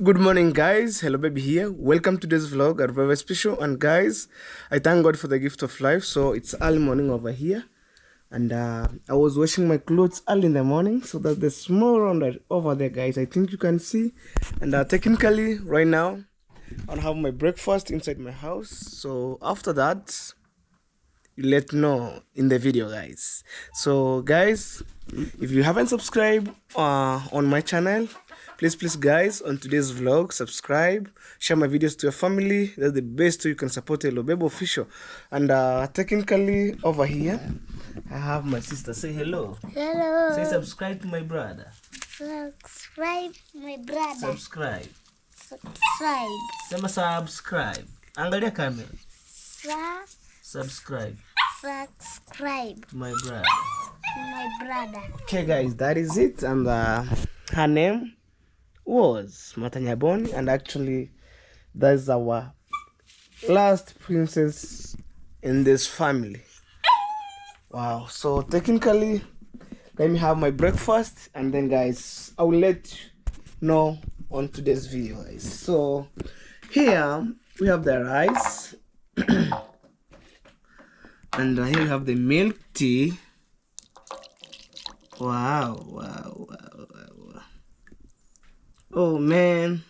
Good morning, guys. Hello, baby here. Welcome to this vlog at very special. And guys, I thank God for the gift of life. So it's early morning over here, and I was washing my clothes early in the morning. So that's the small round over there, guys. I think you can see. And technically, right now, I'll have my breakfast inside my house. So after that, you let know in the video, guys. So guys, if you haven't subscribed on my channel, please guys, on today's vlog, subscribe, share my videos to your family. That's the best way you can support Hello Baby Official. And technically over here I have my sister. Say hello. Hello. Say subscribe to my brother. Subscribe my brother. Subscribe. Subscribe. Sema subscribe. Angalia kamera. Subscribe. Subscribe to my brother. My brother. Okay guys, that is it. And her name was Matanyaboni, and actually that's our last princess in this family. Wow. So technically, let me have my breakfast, and then guys, I will let you know on today's video, guys. So here we have the rice and here we have the milk tea. Wow. Oh man,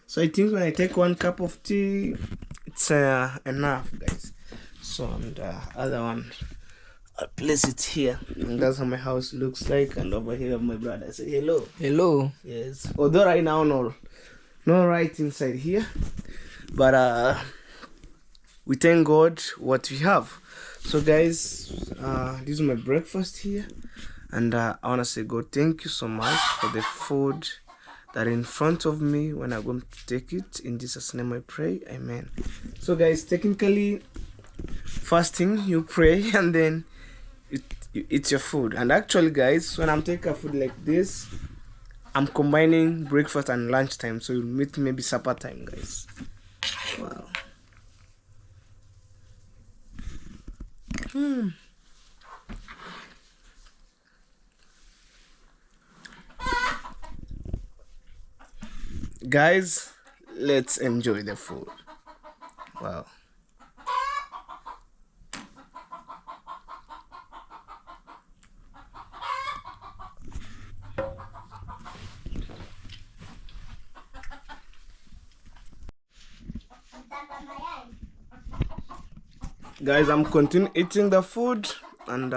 so I think when I take 1 cup of tea, it's enough, guys. So and other one, I'll place it here, and that's how my house looks like. And over here my brother. Say hello. Hello. Yes, although right now no right inside here, but we thank God what we have. So guys, this is my breakfast here, and I want to say God thank you so much for the food that in front of me. When I'm going to take it, in Jesus' name I pray, amen. So guys, technically fasting, you pray and then you eat your food. And actually guys, when I'm taking a food like this, I'm combining breakfast and lunch time, so you'll meet maybe supper time, guys. Wow. Guys, let's enjoy the food. Wow. Guys, I'm continuing eating the food, and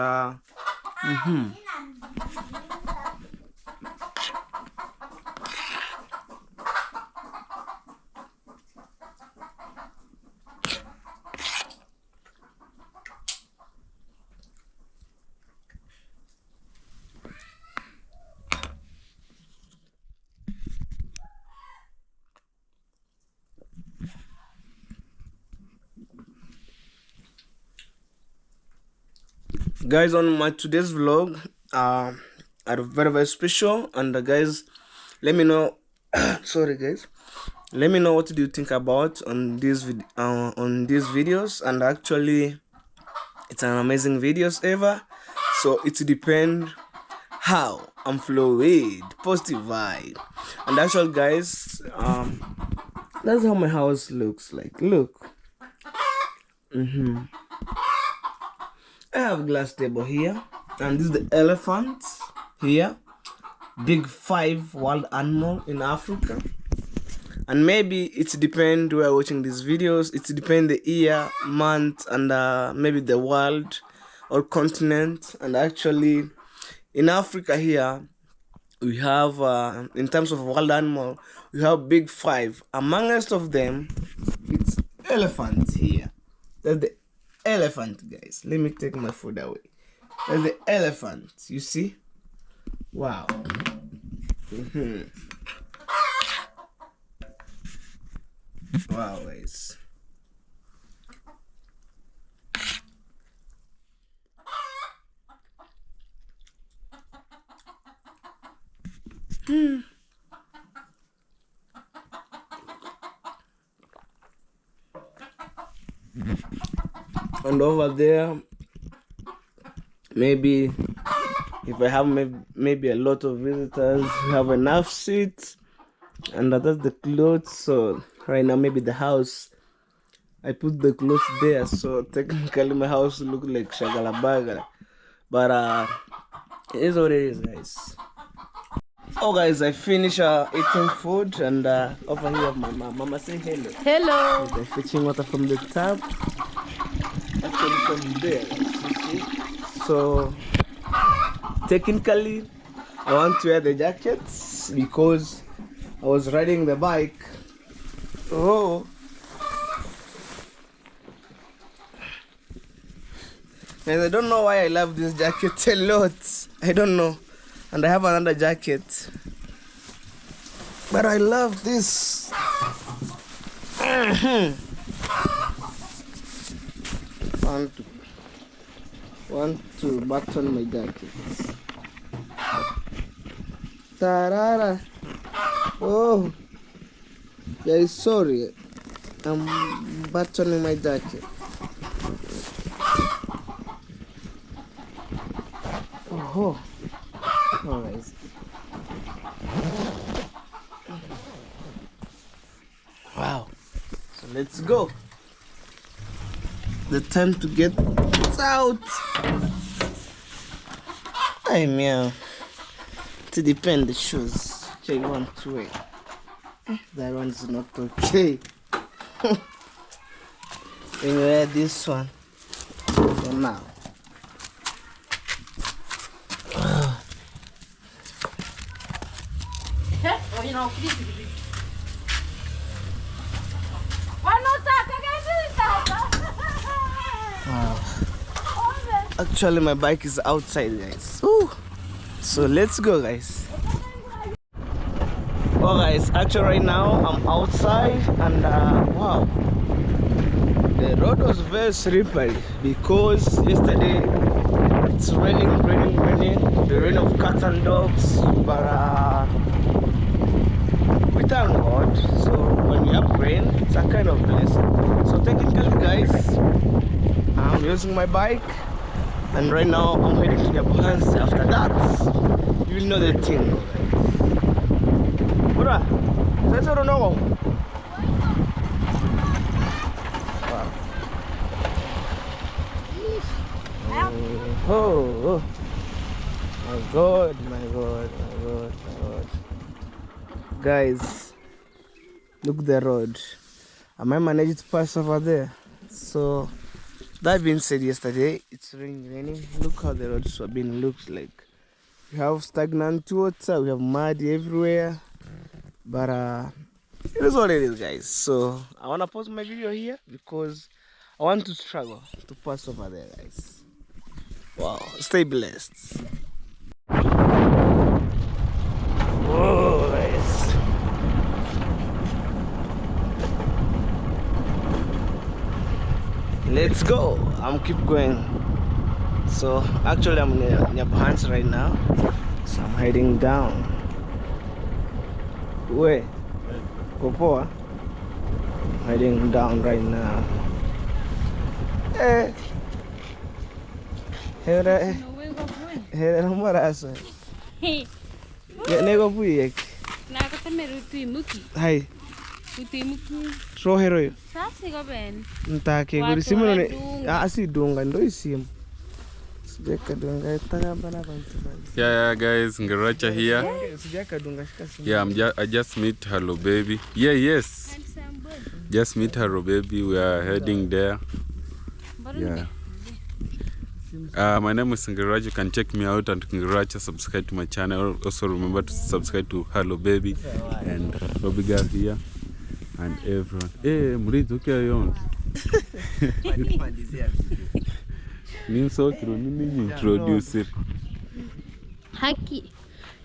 guys, on my today's vlog, are very special. And guys, let me know sorry guys, let me know what do you think about on these videos. And actually it's an amazing videos ever, so it depends how I'm flowing, positive vibe. And actually guys, that's how my house looks like. Look. I have glass table here, and this is the elephant here, big 5 wild animal in Africa. And maybe it depends where watching these videos, it depends the year, month, and maybe the world or continent. And actually in Africa here we have in terms of wild animal, we have big 5. Amongst of them, it's elephant here. That's the elephant, guys. Let me take my food away. That's the elephant, you see. Wow. Wow, guys. And over there, maybe if I have maybe a lot of visitors, we have enough seats and that's the clothes. So right now maybe the house, I put the clothes there, so technically my house look like shagala, but it is what it is, guys. Oh guys, I finished eating food, and over here my mama say hello. Hello. They're fetching water from the tap, actually from there, you see. So technically I want to wear the jackets because I was riding the bike. Oh, and I don't know why I love this jacket a lot. I don't know. And I have another jacket, but I love this. Want to button my jacket. Tarara. Oh, yeah, sorry. I'm buttoning my jacket. Oh, oh, guys. Wow. So let's go. The time to get out. I mean, to depend the shoes. Okay, 1, 2, 8. That one's not okay. Anyway, this one for now. Wow. Actually, my bike is outside, guys. Ooh. So let's go, guys. Oh, guys, actually right now I'm outside, and wow, the road was very slippery because yesterday it's raining, the rain of cats and dogs, but we thank God. So when we have rain, it's a kind of blessing. So technically, guys, I'm using my bike, and right now I'm heading to the ambulance. After that, you will know the thing. Bura, that's what I know. Oh, my God. Guys, look the road. I might manage to pass over there. So that being said, yesterday it's raining. Look how the roads have been looks like. We have stagnant water, we have mud everywhere. But it is what it is, guys. So I wanna pause my video here because I want to struggle to pass over there, guys. Wow, stay blessed. Whoa, guys. Let's go. I'm keep going. So actually I'm near Bahans right now. So I'm heading down. Where? Popoa. Heading down right now. Eh. Here marasa. Ya nego puye. Na katameru tu imuki. Hai. Tu imuki. So hero. Sasa go ben. Ntake guri simu ne. Asi dunga ndo isimu. Sijaka dunga itaka bana bantu. Yeah, guys, Ngiracha here. Sijaka dunga shika simu. Yeah, I just meet Hello Baby. Yeah, yes. Just meet Hello Baby. We are heading there. Yeah. My name is Ngiracha. You can check me out and Ngiracha. Subscribe to my channel. Also remember to subscribe to Hello Baby and Robbie Girl here and everyone. Hey, Muriz, okay, yons. Introduce it. Haki.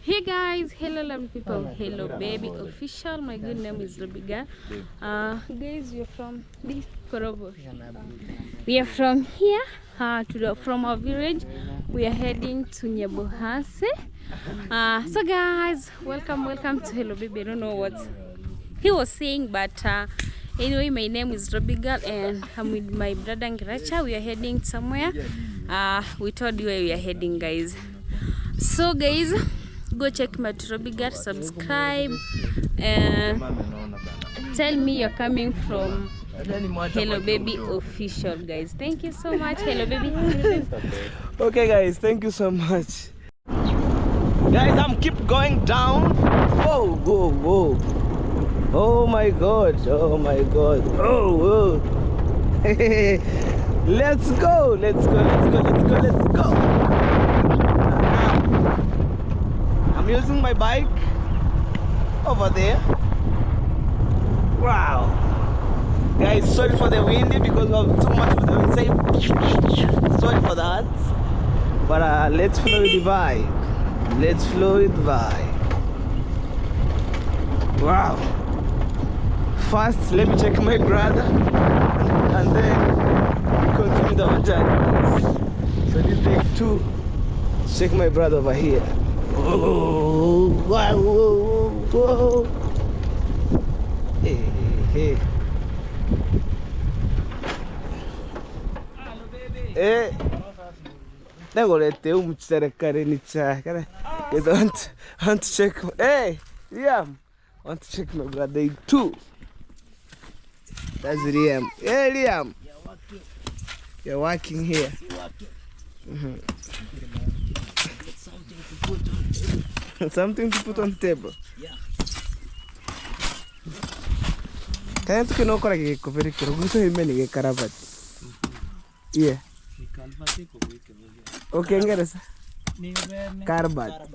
Hey guys, hello lovely people, hello baby official. My good name is Robiga. Guys, we are from this Korobo. We are from here from our village. We are heading to Nyabohase. So guys, welcome to Hello Baby. I don't know what he was saying, but anyway, my name is Robiga and I'm with my brother Ngiracha. We are heading somewhere. We told you where we are heading, guys. So guys, go check my Robigat, subscribe, and tell me you're coming from Hello Baby Official, guys. Thank you so much, Hello Baby. Okay guys, thank you so much. Guys, I'm keep going down. Whoa, whoa, whoa. Oh my god, oh my god. Oh, whoa. Let's go, let's go, let's go, let's go, let's go. I'm using my bike over there. Wow. Guys, sorry for the windy because we have too much of the wind. Sorry for that. But let's follow the vibe. Let's follow the vibe. Wow. First, let me check my brother and then continue the journey. So this takes 2. Check my brother over here. Whoa, whoa, whoa, whoa. Hey, hey. Eh, I want to check. Hey, Liam, I want to check my brother too. That's Liam. Hey, Liam, you're working here. Something to put on the table. Yeah. Can you know what I very caravat? Yeah. Okay, get us. Carbat.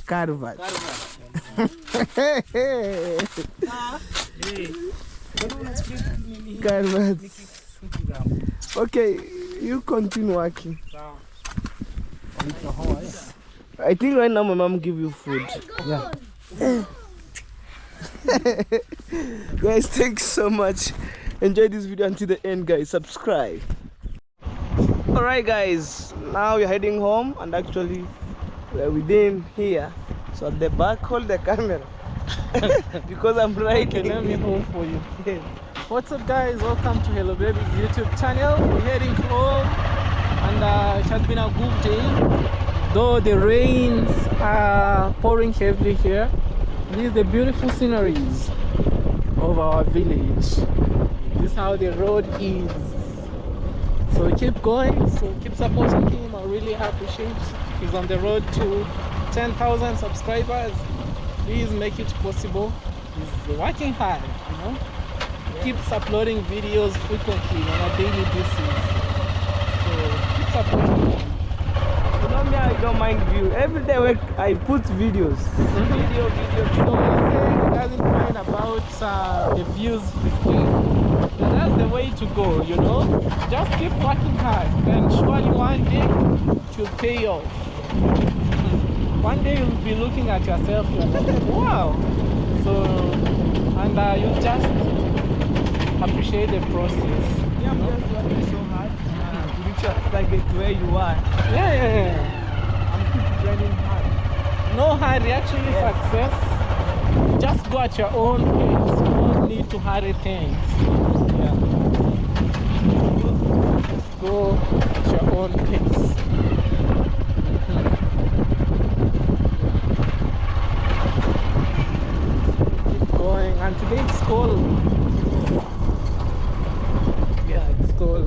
Carbat. Okay, you continue working. I think right now my mom give you food. Yeah. Guys, thanks so much. Enjoy this video until the end, guys. Subscribe. Alright guys, now we're heading home and actually we're within here. So at the back, hold the camera because I'm riding. Let me home for you. What's up guys, welcome to Hello Baby's YouTube channel. We're heading home and it has been a good day. Though the rains are pouring heavily here, these are the beautiful sceneries of our village. This is how the road is. So keep going, so keep supporting him. I really appreciate he's on the road to 10,000 subscribers. Please make it possible. He's working hard, you know. Keeps uploading videos frequently on a daily basis. So keep supporting him. You know me, I don't mind view. Every day I put videos. Video. So he doesn't mind about the views he's getting. That's the way to go, you know. Just keep working hard and surely one day it will pay off. One day you'll be looking at yourself, you're like, wow. So, and you'll just appreciate the process. Yeah, I'm just working so hard to reach your target where you are. Yeah. I'm keep grinding hard. No hurry, actually success. Just go at your own pace. You don't need to hurry things. Yeah. Just go at your own pace. Keep going. And today it's cold. Yeah, it's cold.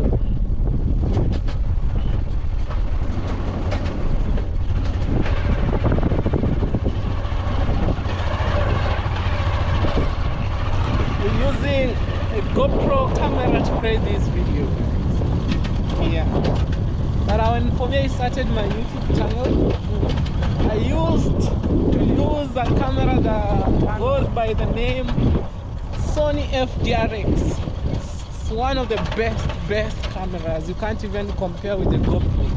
Using a GoPro camera to create this video. Yeah. But for me I started my YouTube channel. I used to use a camera that goes by the name Sony FDRX. It's one of the best cameras. You can't even compare with the GoPro.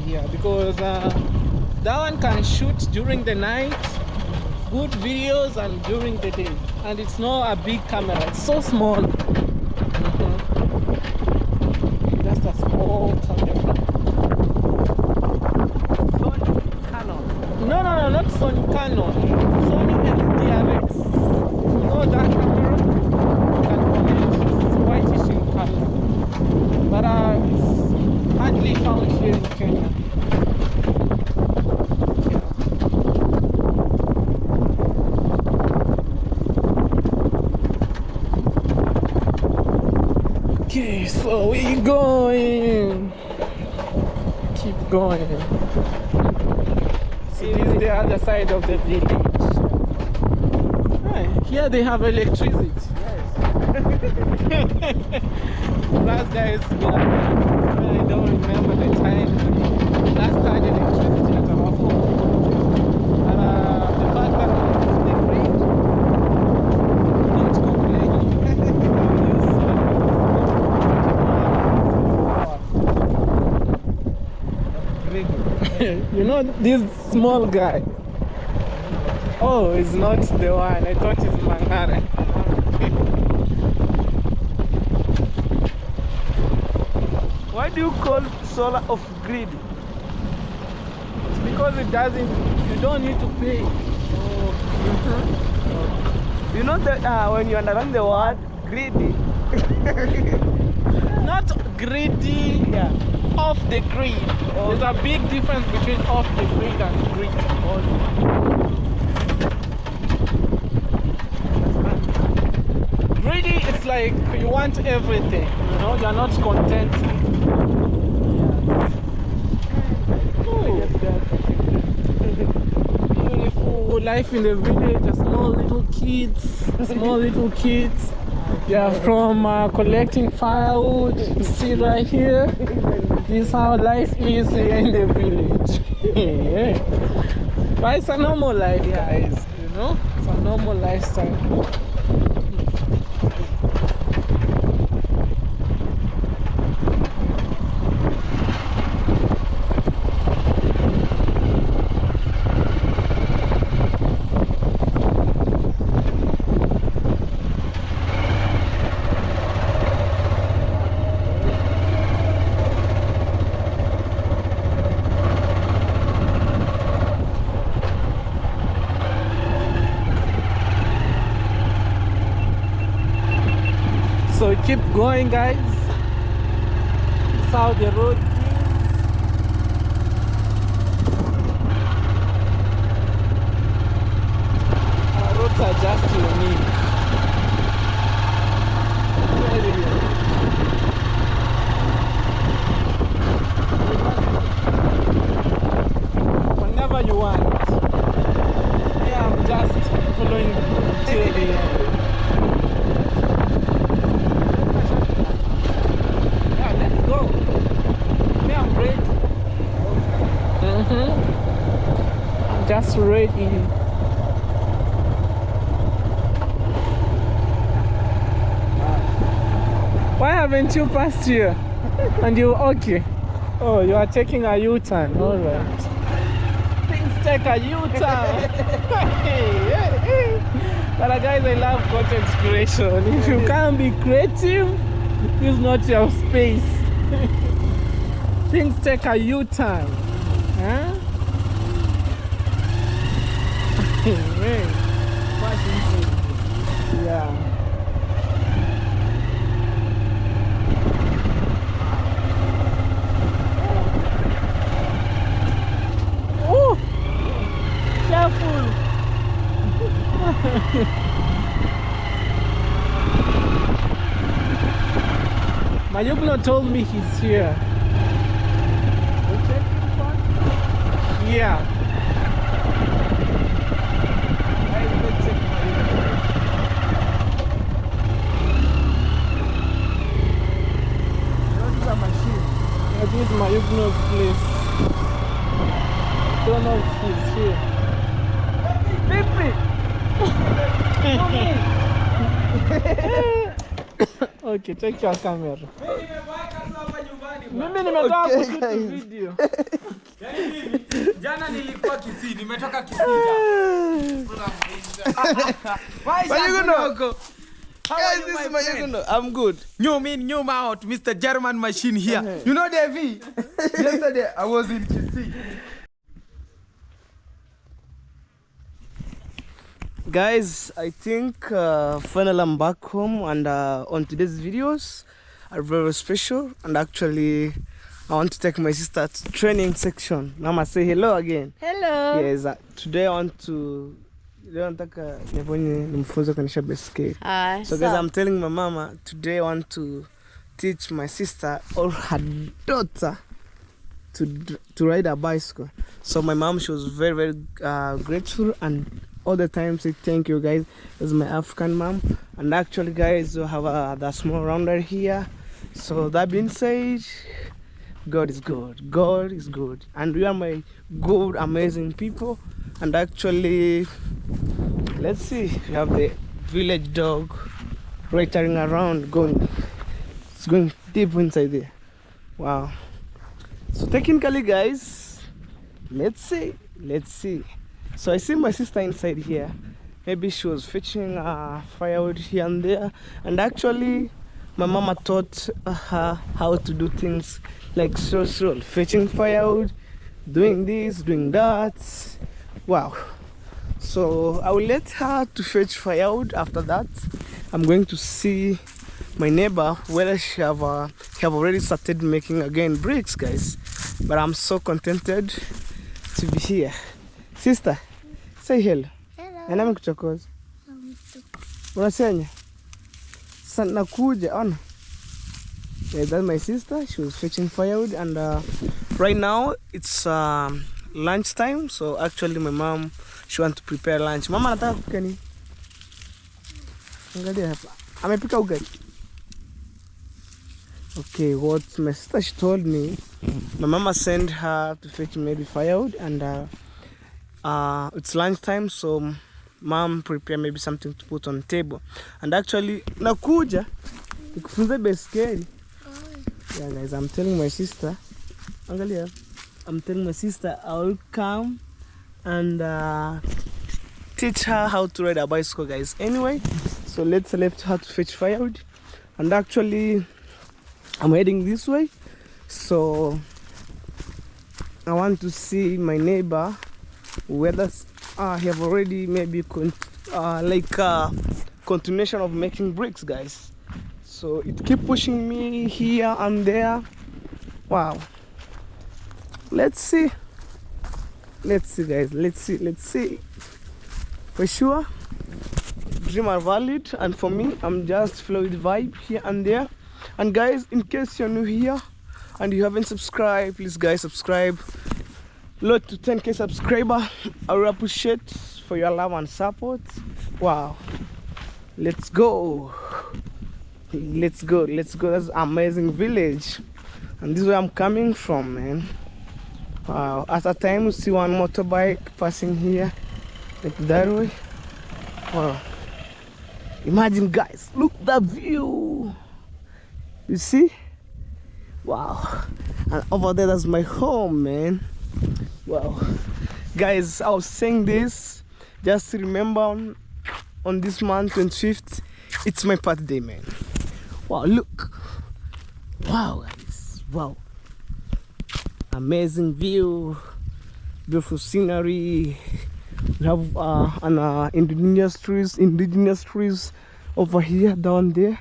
Yeah, because that one can shoot during the night, good videos, and during the day. And it's not a big camera, it's so small. Just a small camera. Sony Canon. No, not Sony Canon. Sony FDRX. You know that camera? You can connect. It's whitish in color. But it's hardly found here in Kenya. Keep going. Keep going. See, this is the other side of the village. Right. Here they have electricity. Last guys, I don't remember the time. Last time electricity at our home. And the fact that the grid, not complaining. You know this small guy. Oh, it's not the one. I thought it's Mangare. Why do you call solar off grid? It's because it doesn't. You don't need to pay. You know that when you understand the word greedy, Not greedy. yeah. Off the grid. There's a big difference between off the grid and grid. Greedy, it's like you want everything. You know, you're not content. Ooh. Beautiful life in the village. Small little kids. They are from collecting firewood. See right here. This is how life is here in the village. Yeah. But it's a normal life, guys. You know, it's a normal lifestyle. So keep going, guys. That's how the road is. Our roads are just unique. Very unique. Whenever you want. Yeah, I'm just following till the end. Go. Me, I'm ready. I'm just ready. Why haven't you passed here? And you okay? Oh, you are taking a U-turn. All right. Things take a U-turn. But guys, I love content creation. If you can't be creative, this is not your space. Things take a U-turn. Huh? Yeah. Oh, careful. Mayugno told me he's here. Yeah. This is Mayugno's place. Don't know if he's here. Okay, take your camera. Mimi nimetoka kushoot video. Jana nilikuwa Kisii, nimetoka Kisii jana. Guys, this is my I'm good. New in, new out, Mr. German machine here. You know Devi? Yesterday I was in Kisii. Guys, I think finally I'm back home, and on today's videos are very special, and actually I want to take my sister to training section. Now I say hello again. Hello. Yes, today I want to nimfunze kuendesha baiskeli. So guys, I'm telling my mama today I want to teach my sister or her daughter to ride a bicycle. So my mom, she was very grateful, and all the time say thank you guys. This is my African mom. And actually guys, we have the small rounder here. So that being said, God is good. God is good, and we are my good, amazing people. And actually, let's see, we have the village dog right turning around, it's going deep inside there. Wow. So technically guys, let's see. So I see my sister inside here. Maybe she was fetching firewood here and there, and actually my mama taught her how to do things like so fetching firewood, doing this, doing that. Wow. So I will let her to fetch firewood. After that, I'm going to see my neighbor whether she have already started making again bricks, guys. But I'm so contented to be here. Sister, say hello. Hello. And I'm kuchokoza. Unasenya? Sana kuja ona. Yeah, that's my sister. She was fetching firewood, and right now it's lunchtime. So actually my mom, she want to prepare lunch. Mama anataka kupika nini? Angalia hapa. Amepika ugali. Okay, what my sister, she told me, my mama sent her to fetch maybe firewood, and it's lunchtime, so mom prepare maybe something to put on table. And actually nakuja nikufunze beskeli. Yeah guys, I'm telling my sister, angalia, I'm telling my sister I will come and teach her how to ride a bicycle, guys. Anyway, so let's left her to fetch firewood, and actually I'm heading this way. So I want to see my neighbor whether have already maybe continuation of making bricks, guys. So it keep pushing me here and there. Wow. Let's see guys, let's see. For sure, dreams are valid, and for me, I'm just flow with vibe here and there. And guys, in case you're new here and you haven't subscribed, please guys subscribe. Load to 10k subscriber. I will appreciate for your love and support. Wow. Let's go. That's amazing village, and this is where I'm coming from, man. Wow. At a time we see one motorbike passing here like that way. Wow. Imagine guys, look the view. You see? Wow. And over there, that's my home, man. Wow. Guys, I was saying this just to remember on this month 25th, it's my birthday, man. Wow, look. Wow, guys. Wow. Amazing view, beautiful scenery. We have indigenous trees over here, down there.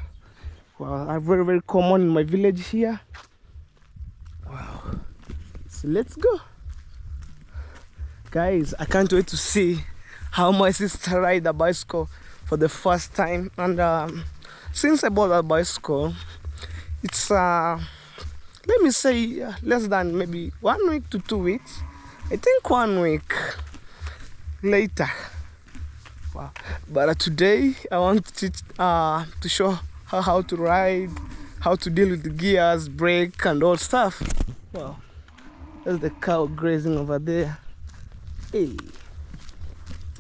Wow, are very common in my village here. Wow. So let's go, guys. I can't wait to see how my sister ride a bicycle for the first time. And since I bought a bicycle, it's let me say less than maybe 1 week to 2 weeks. I think 1 week later. Wow. But today I want to teach to show her how to ride, how to deal with the gears, brake and all stuff. Wow. There's the cow grazing over there. Hey,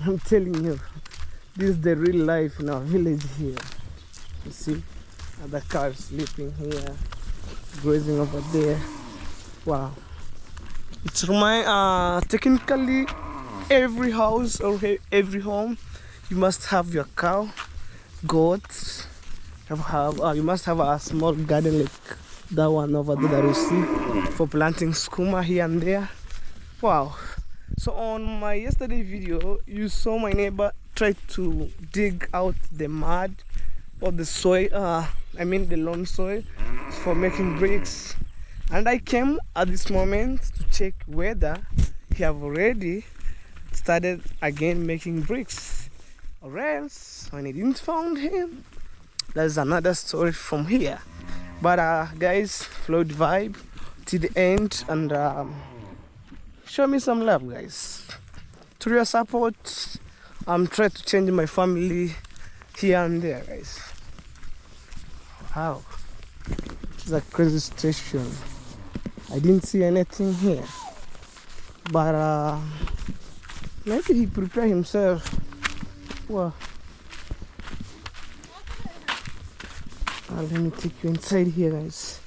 I'm telling you, this is the real life in our village here. You see, other cows sleeping here, grazing over there. Wow. It's my technically every house or every home, you must have your cow, goats. You must have a small garden like that one over there that you see for planting skuma here and there. Wow. So on my yesterday video, you saw my neighbor try to dig out the mud or the soil, the loam soil for making bricks. And I came at this moment to check whether he have already started again making bricks, or else when I didn't find him, there's another story from here. But guys, flow the vibe to the end and show me some love, guys. Through your support, I'm trying to change my family here and there, guys. Wow, it's a crazy station. I didn't see anything here, but maybe he prepared himself. Well, let me take you inside here, guys.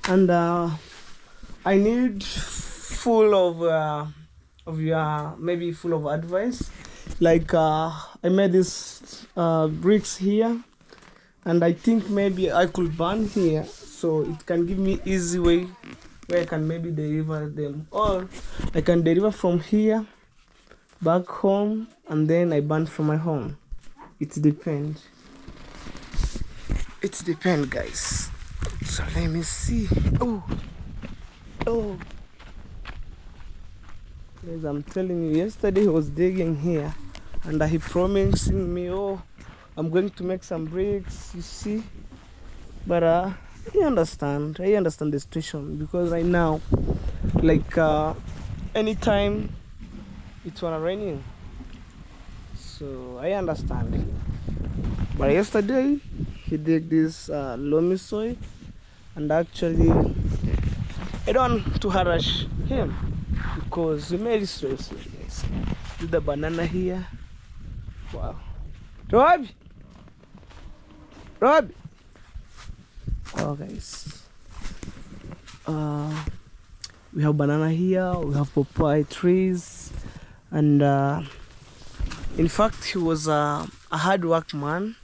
And I need full of your maybe full of advice. Like I made this bricks here, and I think maybe I could burn here, so it can give me easy way where I can maybe deliver them, or I can deliver from here back home and then I burn from my home. It depends. It depends, guys. So let me see. Oh, guys, I'm telling you, yesterday he was digging here and he promising me, oh, I'm going to make some bricks, you see. But I understand the situation, because right now, like anytime it's wanna raining, so I understand. But yesterday he did this loamy soil, and actually I don't want to harass him because he made it stressful, guys. Do the banana here. Wow. Robbie! Oh, guys. We have banana here, we have papaya trees, and in fact he was a hard work man,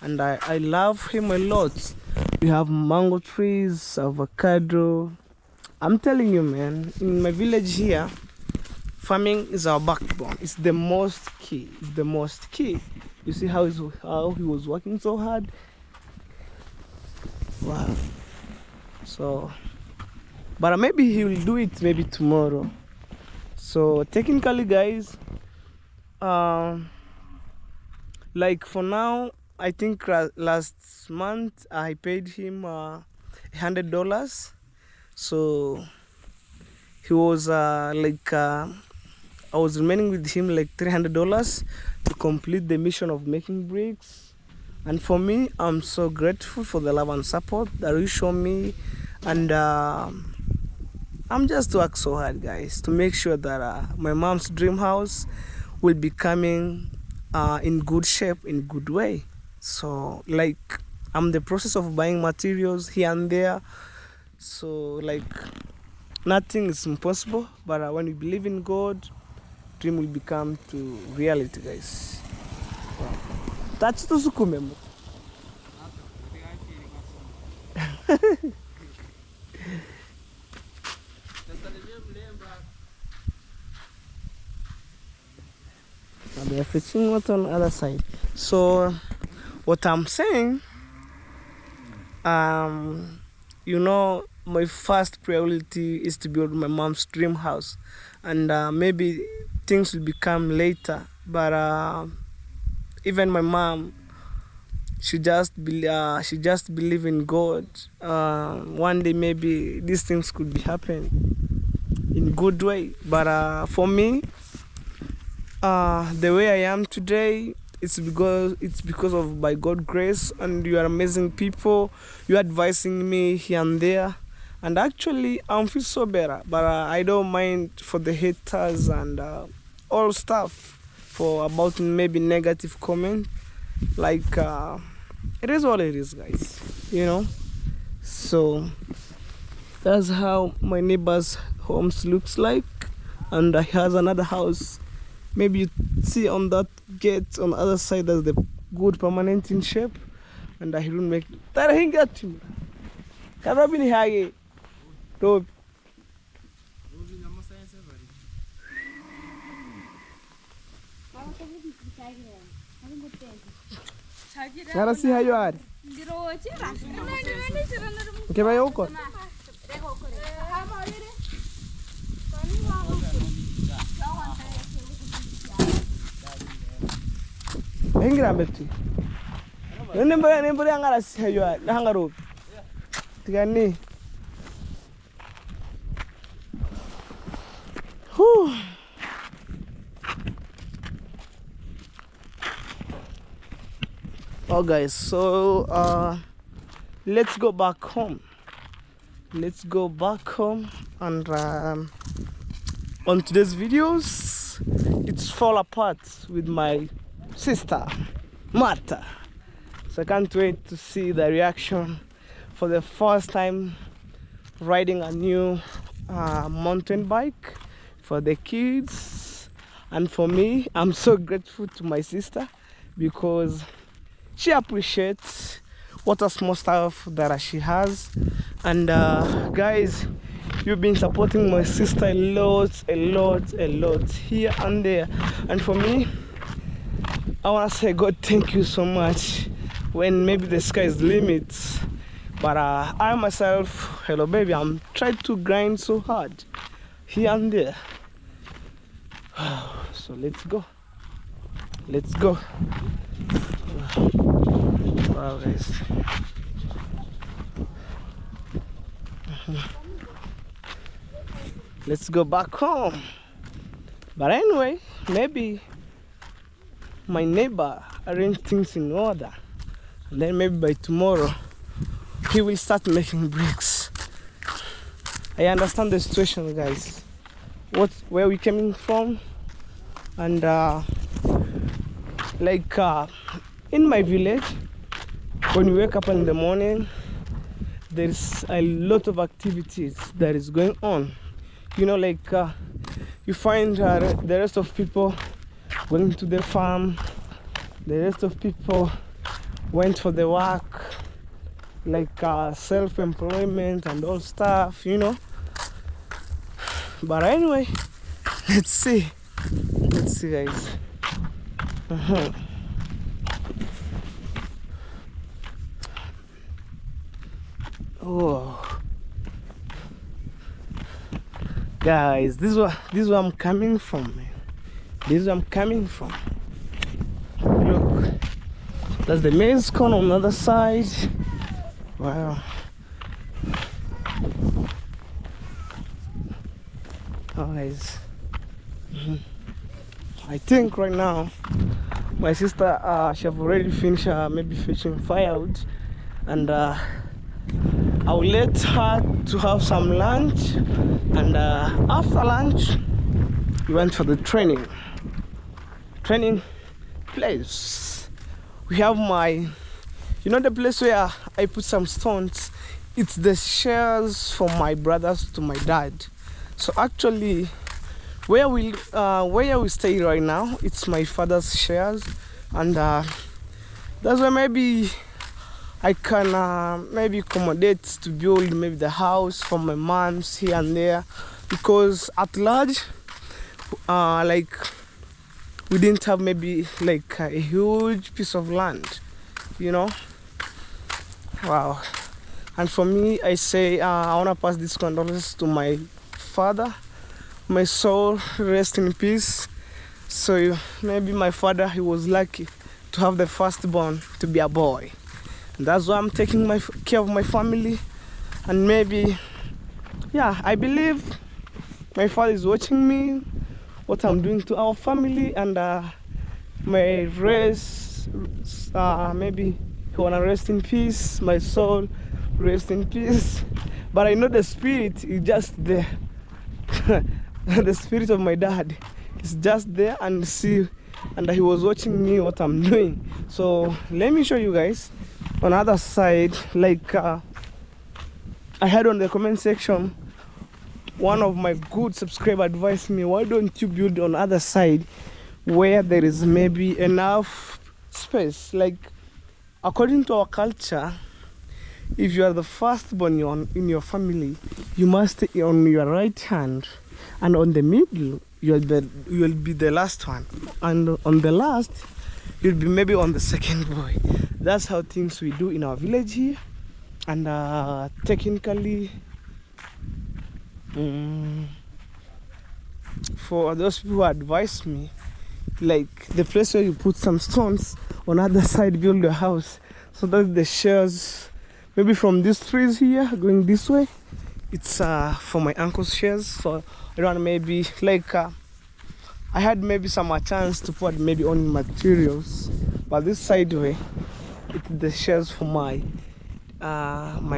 and I love him a lot. We have mango trees, avocado. I'm telling you, man, in my village here, farming is our backbone. It's the most key. It's the most key. You see how he was working so hard. Wow. So, but maybe he will do it maybe tomorrow. So technically, guys, like for now, I think last month I paid him $100. So he was I was remaining with him like $300 to complete the mission of making bricks. And for me, I'm so grateful for the love and support that you show me, and I'm just work so hard, guys, to make sure that my mom's dream house will be coming in good shape, in good way. So like I'm in the process of buying materials here and there. So like nothing is impossible, but when you believe in God, dream will become to reality, guys. That's the sukume. They're fetching water on the other side. So what I'm saying, you know, my first priority is to build my mom's dream house, and maybe things will become later. But even my mom, she just believe in God. One day maybe these things could be happening in good way. But for me, the way I am today, it's because of by God's grace, and you are amazing people. You're advising me here and there, and actually I feel so better. But I don't mind for the haters and all stuff for about maybe negative comment. Like it is what it is, guys, you know. So that's how my neighbor's homes looks like, and he has another house. Maybe you see on that gate on the other side, there's the good permanent in shape, and he don't make that. He got him. Karabini hage. Rob. Ngara si hayo ari. Okay, bye huko. Engira mbeti. Nembele ngara si hayo ari. Hanga rob. Tigani. Whew. Oh guys, so let's go back home. Let's go back home, and on today's videos it's fall apart with my sister Martha. So I can't wait to see the reaction for the first time riding a new mountain bike for the kids and for me. I'm so grateful to my sister because she appreciates what a small stuff that she has. And guys, you've been supporting my sister a lot here and there, and for me, I want to say God thank you so much when maybe the sky is the limit. But I myself, hello baby, I'm trying to grind so hard here and there. So let's go. Wow guys. Let's go back home. But anyway, maybe my neighbor arranged things in order, and then maybe by tomorrow he will start making bricks. I understand the situation, guys, where we coming from, and in my village, when we wake up in the morning, there's a lot of activities that is going on. You know, you find the rest of people going to the farm, the rest of people went for the work, self-employment and all stuff, you know. But anyway, let's see guys. Oh guys, this is where I'm coming from, man. This is where I'm coming from. Look, that's the maize corn on the other side. Wow. Oh guys, I think right now my sister she have already finished maybe fetching firewood, and I'll let her to have some lunch, and after lunch we went for the training place. We have the place where I put some stones. It's the shares from my brothers to my dad. So actually where we stay right now, it's my father's shares, and that's why maybe I can maybe accommodate to build maybe the house for my moms here and there, because at large we didn't have maybe a huge piece of land, you know. Wow. And for me, I say I want to pass these condolences to my father. My soul rest in peace. So maybe my father, he was lucky to have the firstborn to be a boy. That's why I'm taking care of my family. And maybe, yeah, I believe my father is watching me, what I'm doing to our family, and my rest, maybe he wanna rest in peace, my soul rest in peace. But I know the spirit is just there. The spirit of my dad is just there, and he was watching me what I'm doing. So let me show you guys on the other side. I heard on the comment section, one of my good subscribers advised me, why don't you build on the other side where there is maybe enough space? According to our culture, if you are the firstborn in your family, you must stay on your right hand, and on the middle you will be the last one, and on the last you'll be maybe on the second boy. That's how things we do in our village here. And technically, for those people who advise me, the place where you put some stones on the other side, build your house, so that the shares maybe from these trees here going this way, it's for my uncle's shares. So around maybe like I had maybe some chance to put maybe on materials, but this side way it's the shares for my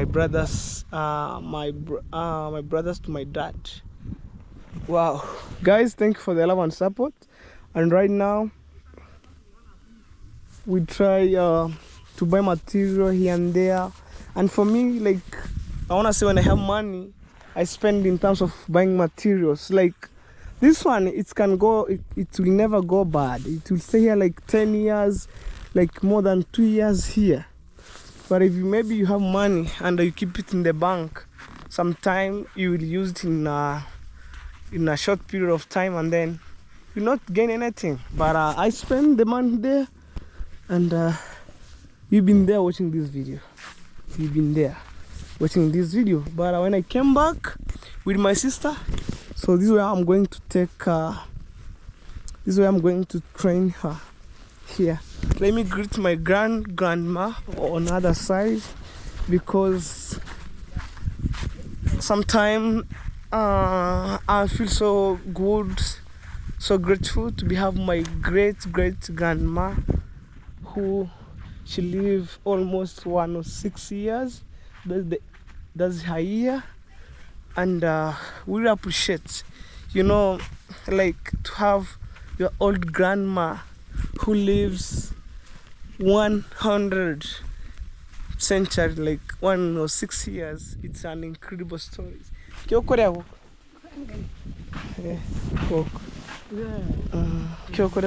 brothers, my brothers to my dad. Wow, guys, thank you for the love and support. And right now we try to buy material here and there. And for me, like, I want to say when I have money, I spend in terms of buying materials. Like this one, it can go, it will never go bad. It will stay here like 10 years, like more than 2 years here. But if maybe you have money and you keep it in the bank, sometime you will use it in a short period of time, and then you not gain anything. But I spend the money there, and you've been there watching this video. You've been there watching this video. But when I came back with my sister, so this way I'm going to take this way I'm going to train her here. Let me greet my grandma on the other side, because sometimes I feel so good, so grateful to be have my great grandma, who she lived almost 106 years. That's her year, and we appreciate, you know, like to have your old grandma who lives 100 century, like 106 years. It's an incredible story. Kyokore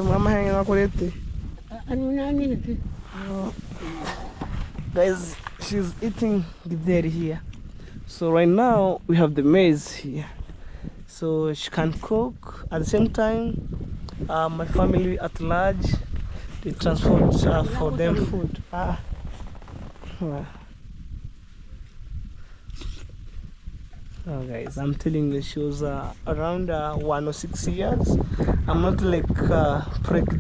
mama hanging akorete. Guys, she's eating the dairy here. So right now we have the maize here, so she can cook. At the same time, my family at large, they transport for them food. Oh guys, I'm telling you, she was around 106 years. I'm not like predict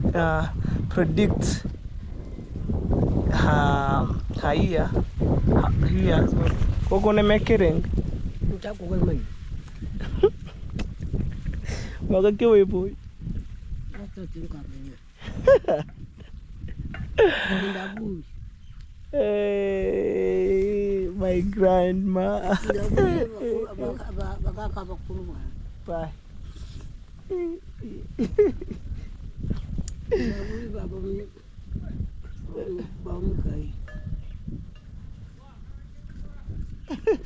her year. We're gonna make it in. Boy. Hey, my grandma. Bye.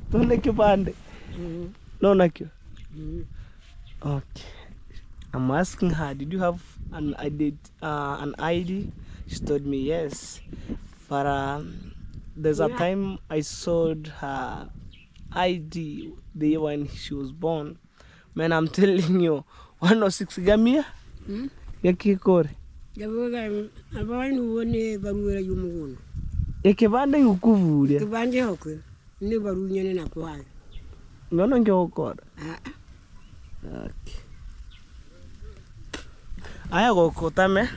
Don't like your band. No, like you. Okay. I'm asking her, did you have an ID? She told me yes. But there's a time I saw her ID the year when she was born. Man, I'm telling you, 106 gamia? Yakikore. Ekebande ngukuvule. Kibande hoko. Ni barunyene na kwa. Nono ngokora. Okay. Aya gokotame.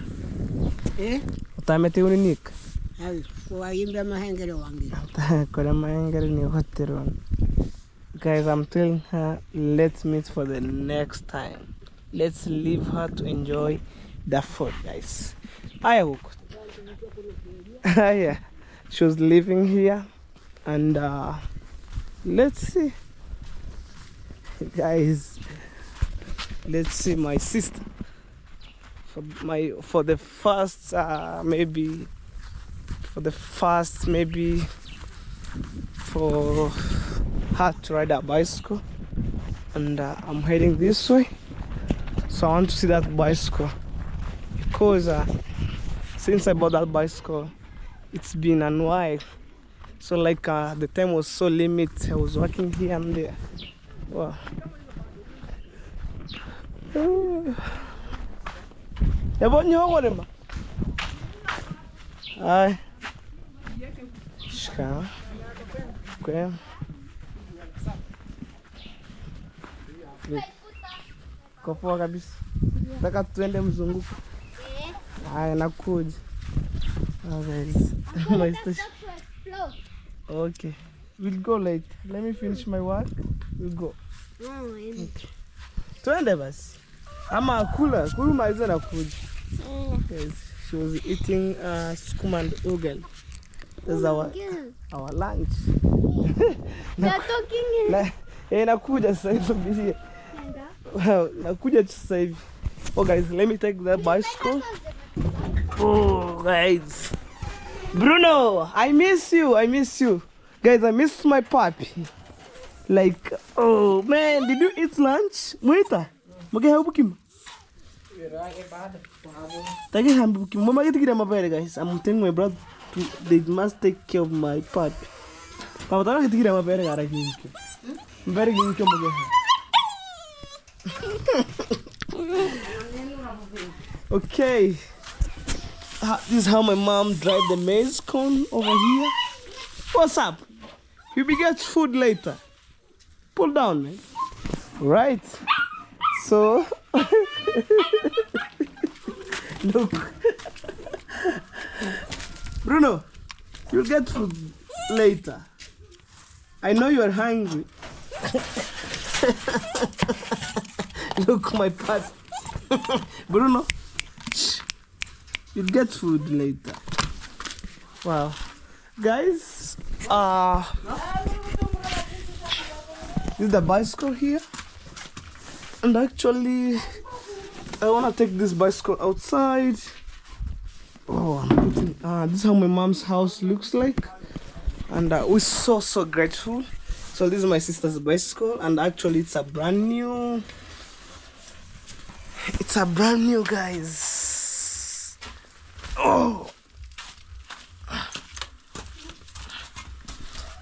Utame te uninik. Ai, kwa yimba mahengere wangi. Kora mahengere ni hoteron. Guys, I'm telling her, let's meet for the next time. Let's leave her to enjoy the food, guys. Aya gokot. Yeah. She was living here, and let's see, guys. Let's see my sister for the first maybe for her to ride a bicycle, and I'm heading this way, so I want to see that bicycle, because since I bought that bicycle, it's been a while. So like the time was so limited. I was working here and there. Wow. Hi. Shika. Okay. Kopoa kabisa. Nataka tuende mzunguko. Haya, nakuja. Guys, my station. Okay. We'll go late. Let me finish my work. We'll go. Twende basi. Ama kula maliza na kuja. Yes, she was eating sukuma and ugal. That's our lunch. They're talking in Nakuja sasa hivi. Nakuja sasa hivi. Oh guys, let me take that bicycle. Oh guys. Bruno, I miss you. Guys, I miss my puppy. Like, oh man, did you eat lunch? Muita. Mage habukim. Take habukim. Mama get kira mabere guys. I'm telling my brother they must take care of my puppy. Papa tara get kira mabere gara kinki. Mabere kinki mage. Okay. This is how my mom dried the maize corn over here. What's up? You will get food later. Pull down, man. Right. So, look. Bruno, you'll get food later. I know you are hungry. Look, my pet. Bruno, you'll get food later. Wow. Guys, this is the bicycle here. And actually, I want to take this bicycle outside. Oh, I'm putting, this is how my mom's house looks like. And we're so grateful. So this is my sister's bicycle. And actually, it's a brand new. It's a brand new, guys. Oh.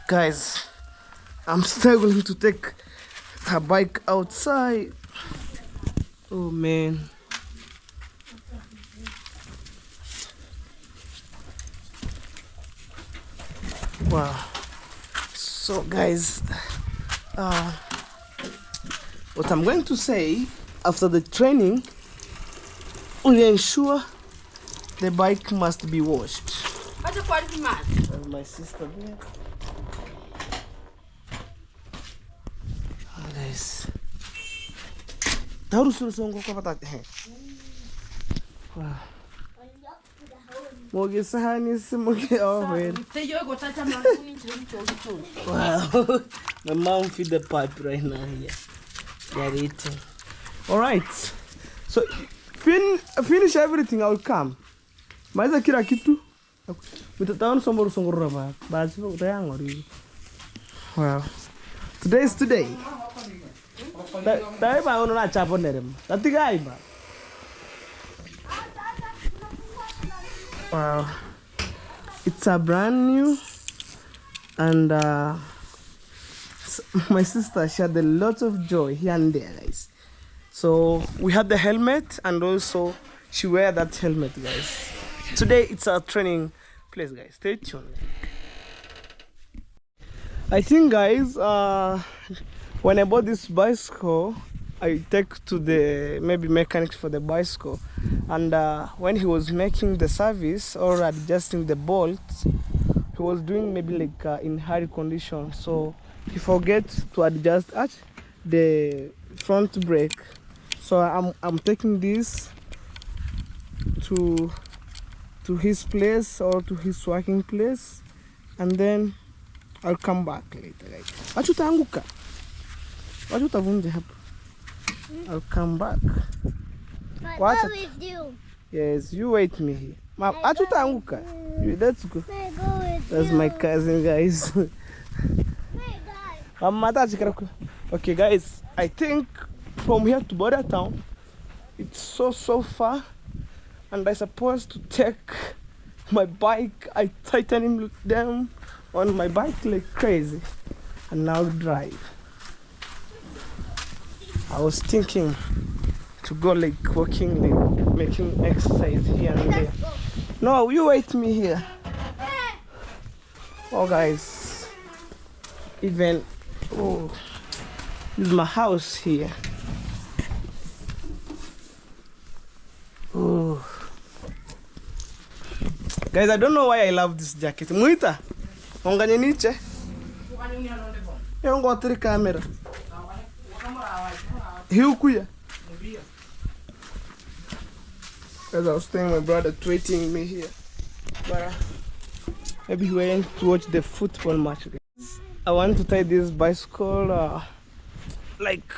Guys, I'm struggling to take her bike outside. Oh man. Wow. So guys, what I'm going to say, after the training, we ensure the bike must be washed. That's my sister there. Guys, tahu songo kwa patate. Wow. Moge sahani si moge well. Wow. My mom feed the pipe right now here. They're eating. All right. So finish everything. I'll come. Maiza kila kitu. Mtataona songo raba. Basi utayangori. Wow. Today is today. Dai ba ono na chapo nerem. Tati gai ba. Wow. It's a brand new, and my sister shared a lot of joy here and there, guys. So we had the helmet, and also she wear that helmet, guys. Today it's our training place, guys. Stay tuned. I think, guys, when I bought this bicycle, I take to the mechanic for the bicycle, and when he was making the service or adjusting the bolts, he was doing maybe like in hard condition, so he forget to adjust at the front brake. So I'm taking this to his place or to his working place, and then I'll come back later, guys. Achutaanguka. Achutavunja hapo. I'll come back. I go with you. Yes, you wait me here. Ma, achutaanguka. Let's go. I go with That's you. my cousin, guys. Okay, guys, I think from here to border town, it's so far, and I supposed to take my bike. I tighten them on my bike like crazy, and now drive. I was thinking to go like walking, like making exercise here and there. No, you wait me here. Oh guys, even this is my house here. Oh guys, I don't know why I love this jacket. Muita, Onganye niche. Yo got 3 camera. Hiukuya. As I was telling my brother tweeting me here. But maybe he went to watch the football match. I want to tie this bicycle like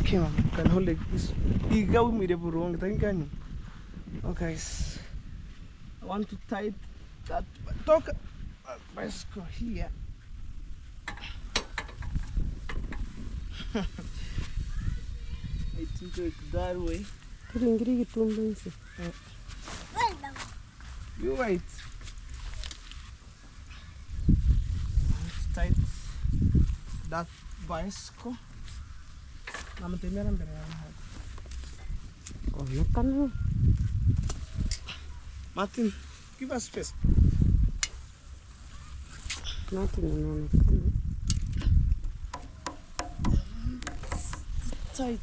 can hold like this. He got me the wrong thing. Okay, I want to tie that bicycle here. I think it's that way. You wait. Let's tie that bicycle. Martin, give us space. Tight.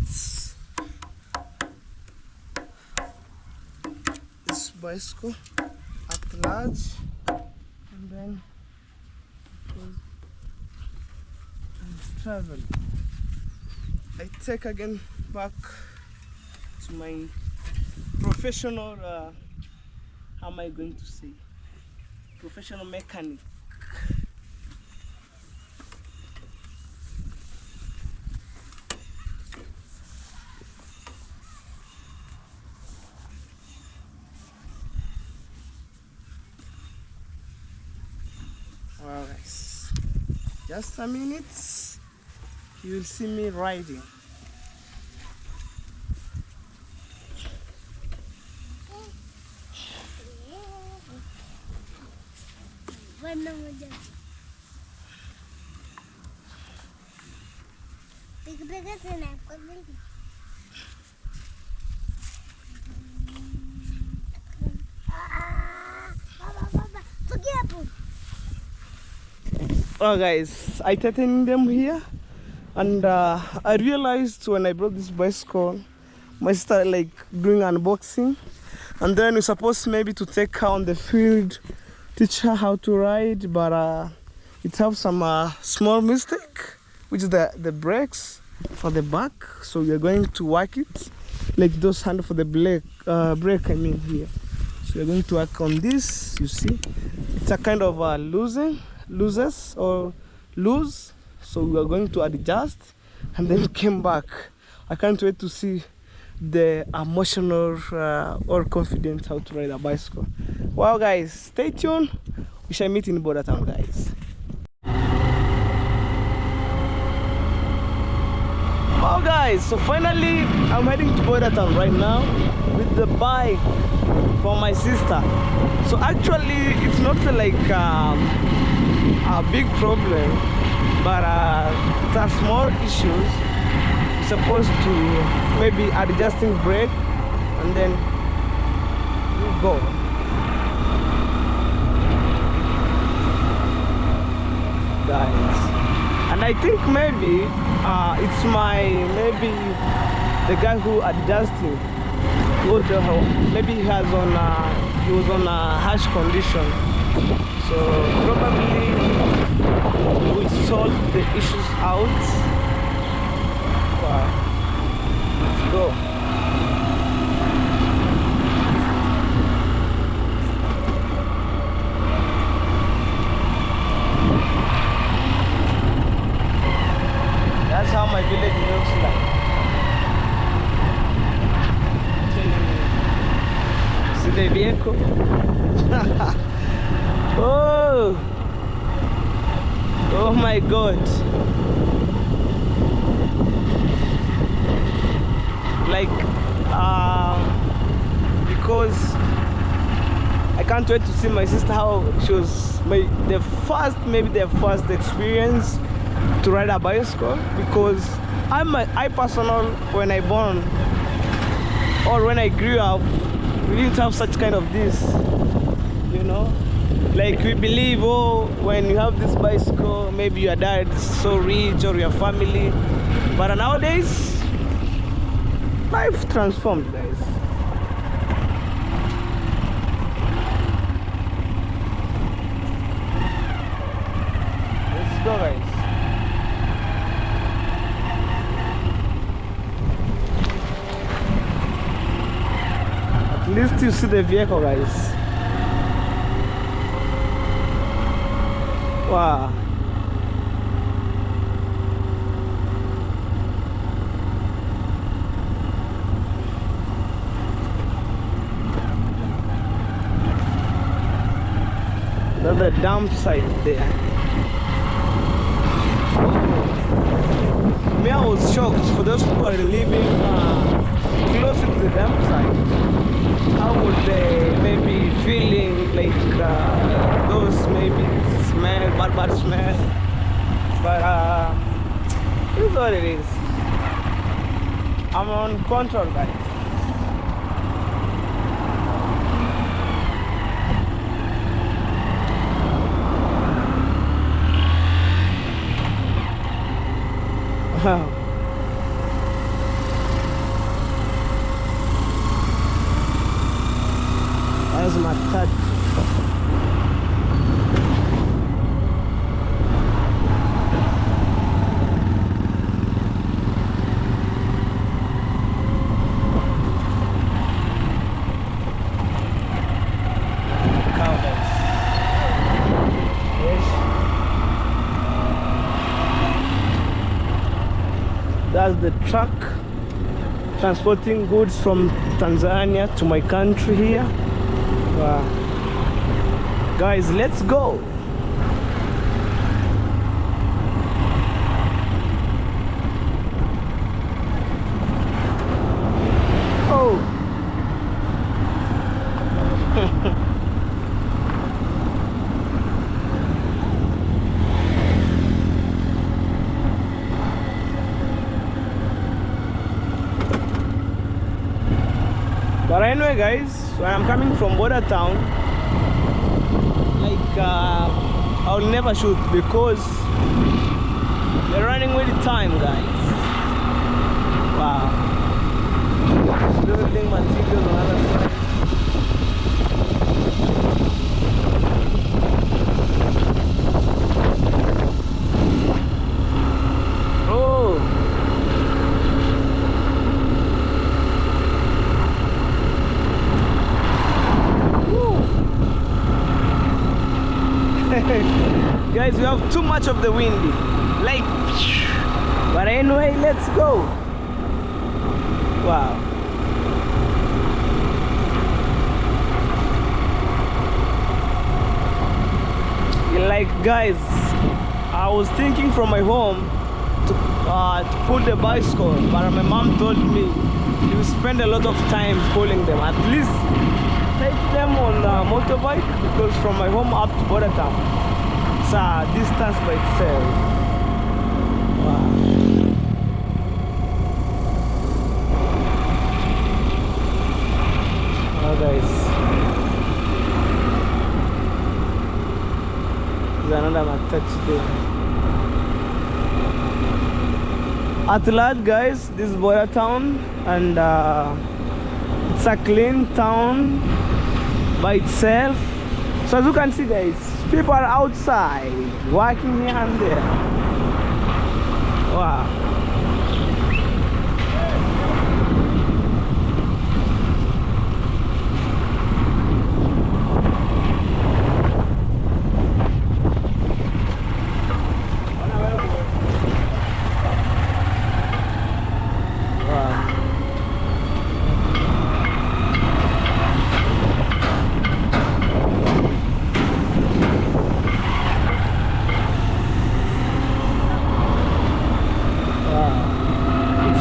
This bicycle at large, and then travel. I take again back to my professional. How am I going to say? Professional mechanic. Well, guys, just a minute, you will see me riding. Oh guys, I tightened them here, and I realized when I brought this bicycle, my sister like doing unboxing, and then we're supposed maybe to take her on the field, teach her how to ride, but it has some small mistake, which is the brakes for the back. So we are going to work it, like those handles for the brake. I mean here. So we're going to work on this. You see, it's a kind of loose, so we are going to adjust and then came back. I can't wait to see the emotional or confident how to ride a bicycle. Well guys, stay tuned. We shall meet in Border Town, guys. Well guys, so finally I'm heading to Border Town right now with the bike for my sister. So actually it's not like a big problem, but it's a small issues. Supposed to maybe adjusting brake, and then we go. Guys, and I think maybe it's maybe the guy who adjusting. Maybe he was on a harsh condition. So probably we solve the issues out. Let's go. That's how my village looks like. See the vehicle? Oh my God. Like because I can't wait to see my sister how she was the first experience to ride a bicycle, because I personal, when I born or when I grew up, we didn't have such kind of this, you know. Like we believe, oh, when you have this bicycle, maybe your dad is so rich or your family, but nowadays life transformed, guys. go, guys. At least you see the vehicle, guys. Wow. That's the dump site there. Me, I was shocked for those who are living close to the dump site. How would they maybe feeling like those maybe smell, bad smell? But this is what it is. I'm on control, guys. Wow. That's my cut. That's the truck transporting goods from Tanzania to my country here. Wow. Guys, let's go. Oh. But anyway, guys, when I'm coming from border town, like I'll never shoot because they're running with the time, guys. Wow. Building materials on the other side. Guys, we have too much of the wind, like, but anyway, let's go. Wow. Like, guys, I was thinking from my home to pull the bicycle, but my mom told me you spend a lot of time pulling them. At least take them on a motorbike, because from my home up to border town, it's a distance by itself. Wow. Oh, guys, there's another touch there. At large, guys, this is border town, and it's a clean town by itself. So as you can see, guys, people are outside walking here and there. Wow.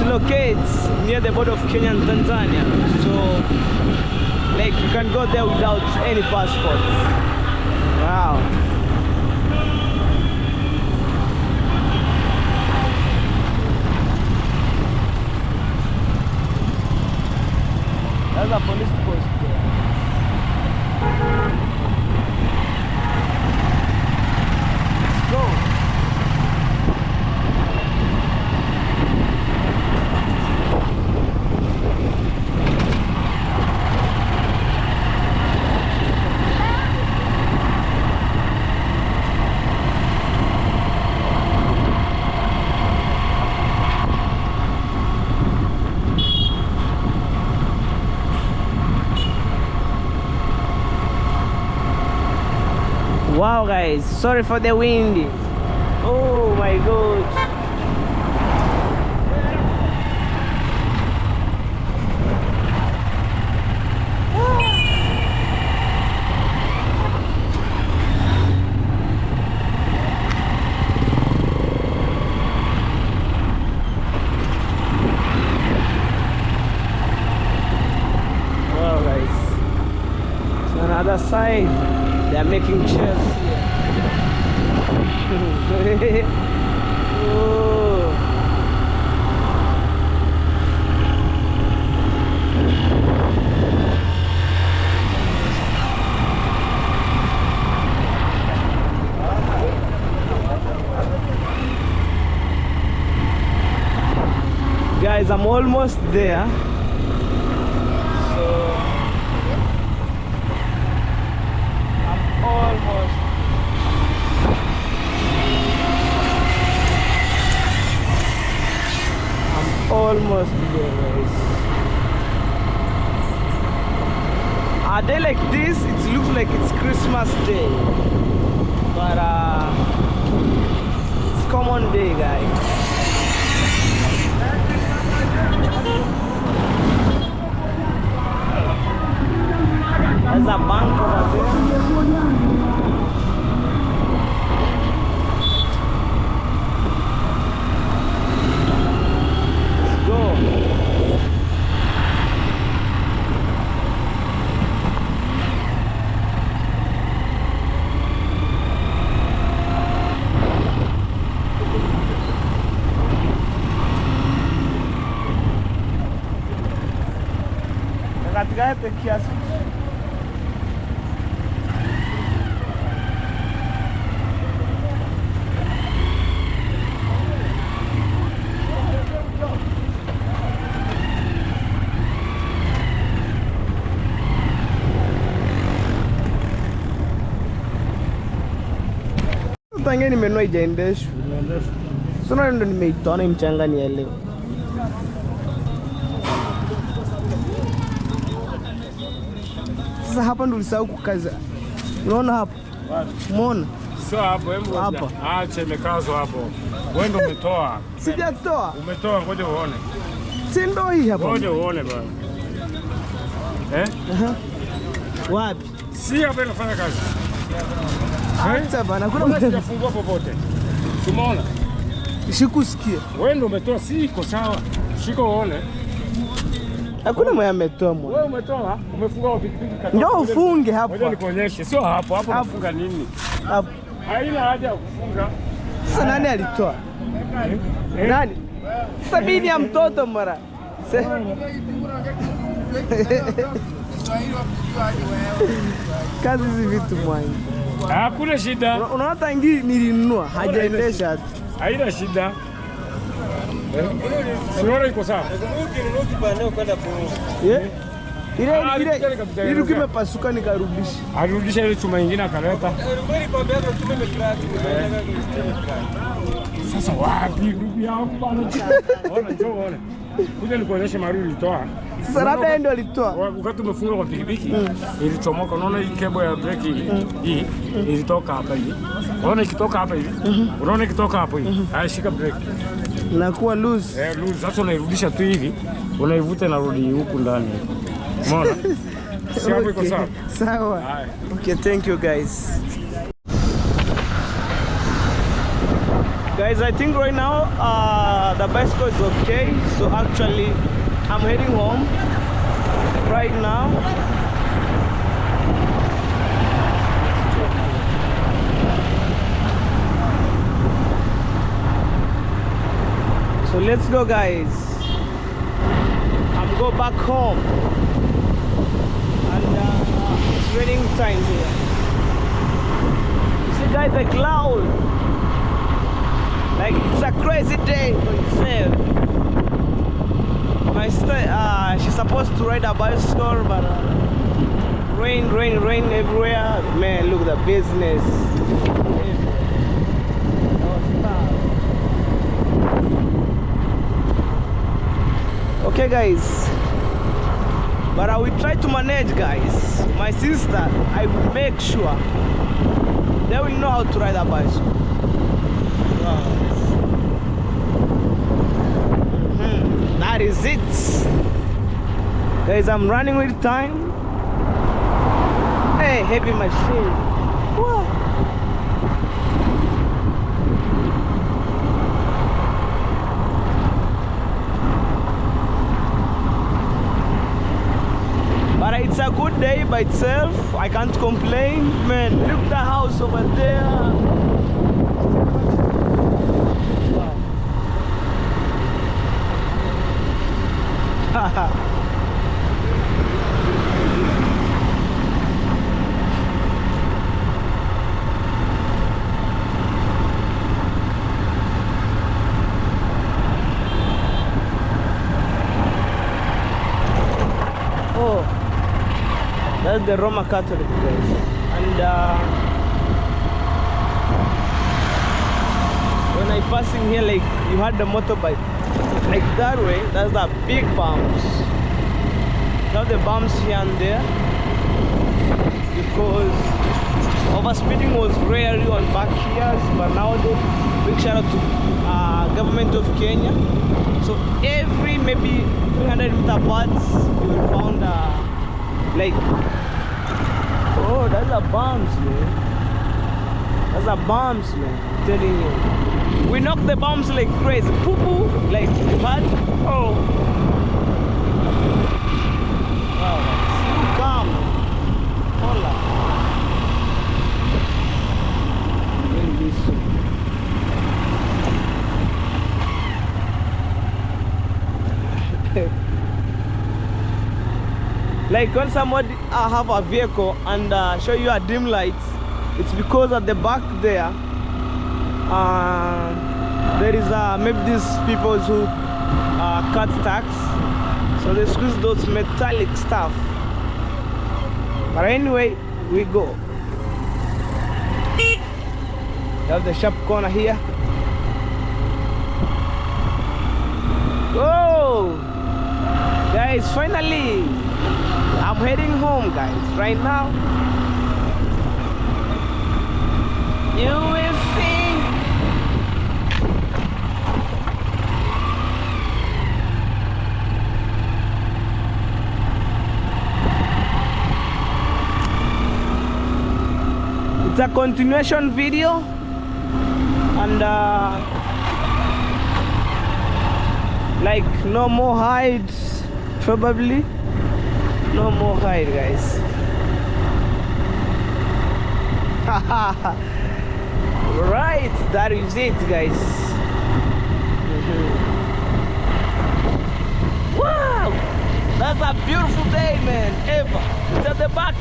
Locates near the border of Kenya and Tanzania, so like you can go there without any passport. Wow. There's a police post there. Let's go. Wow, guys, sorry for the wind. Oh my god. Wow, guys. So on the other side, they are making chairs here. Oh. Guys, I'm almost there. So I'm almost. Almost there, guys. A day like this, it looks like it's Christmas Day, but it's common day, guys. There's a bank over there. Katikati kiasi. Tangia nimenua ijaendeshwa. Sasa ndo nimeitoa na mchanga ni ya leo. Sasa hapa ndo ulisahau kukaza. Unaona hapa? Umeona? Sio hapo, hebu hapa. Acha imekazwa hapo. Wewe ndo umetoa. Sijatoa. Umetoa, ngoja uone. Si ndo hii hapa. Ngoja uone bwana. Wapi? Si hapa inafanya kazi. Acha bana, kuna mtu anafungua popote. Umeona? Sikusikia. Wewe ndo umetoa, si iko sawa. Shika uone. Hakuna mwenye ametoa mwana. Wewe umetoa, umefungua pikipiki katoka. Ndio ufunge hapa. Ngoja nikuonyeshe. Sio hapo, hapo unafunga nini? Hapo. Haina haja ya kufunga. Sasa nani alitoa? Nani? Sabini ya mtoto mara. Kazi hizi vitu mwangi. Hakuna shida. Unaona tangi nilinunua, hajaendesha hata. Haina shida. Sio iko sawa. Ile kimepasuka nikarudisha. Arudisha ile chuma nyingine akaleta. Sasa wapi ndugu yangu bwana? Ona njoo ona. Kuja nikuonyeshe mari ulitoa. Sasa labda ndio alitoa. Wakati umefunga kwa pikipiki ilichomoka, unaona hii cable ya brake hii ilitoka hapa hivi. Unaona ikitoka hapa hivi. Unaona ikitoka hapo hivi. Haya, shika brake. Inakuwa loose. Loose. Sasa unairudisha tu hivi. Unaivuta na rudi huku ndani. Umeona? Si hapo iko sawa? Sawa. Okay, thank you guys. Guys, I think right now the bicycle is okay. So actually, I'm heading home right now. So let's go, guys. I'm go back home, and it's raining time here. You see, guys, the cloud. Like it's a crazy day for itself. My sister, she's supposed to ride a bicycle, but rain everywhere. Man, look at the business. Okay, guys. but I will try to manage, guys. My sister, I will make sure they will know how to ride a bicycle. Wow. That is it, guys. I'm running with time. Hey, heavy machine. Whoa. But it's a good day by itself. I can't complain. Man, look at the house over there. Oh, that's the Roman Catholic place. And when I passing here, like you had the motorbike, like that way, that's the big bumps. Now the bumps here and there, because overspeeding was rarely on back years, but nowadays, big shout out to government of Kenya. So every maybe 300 meter paths, you will found like, oh, that's a bumps, man. That's a bumps, man. I'm telling you. We knock the bumps like crazy. Poo poo, like you had. Oh. Wow, you come. Hola. Like when somebody have a vehicle and show you a dim light, it's because at the back there is maybe these people who cut tax, so they squeeze those metallic stuff. But anyway, we go. You have the sharp corner here. Oh, guys, finally I'm heading home, guys, right now. You will see. It's a continuation video, and like no more hides, probably. No more hide, guys. Right, that is it, guys. Wow, that's a beautiful day, man. Ever. It's at the back.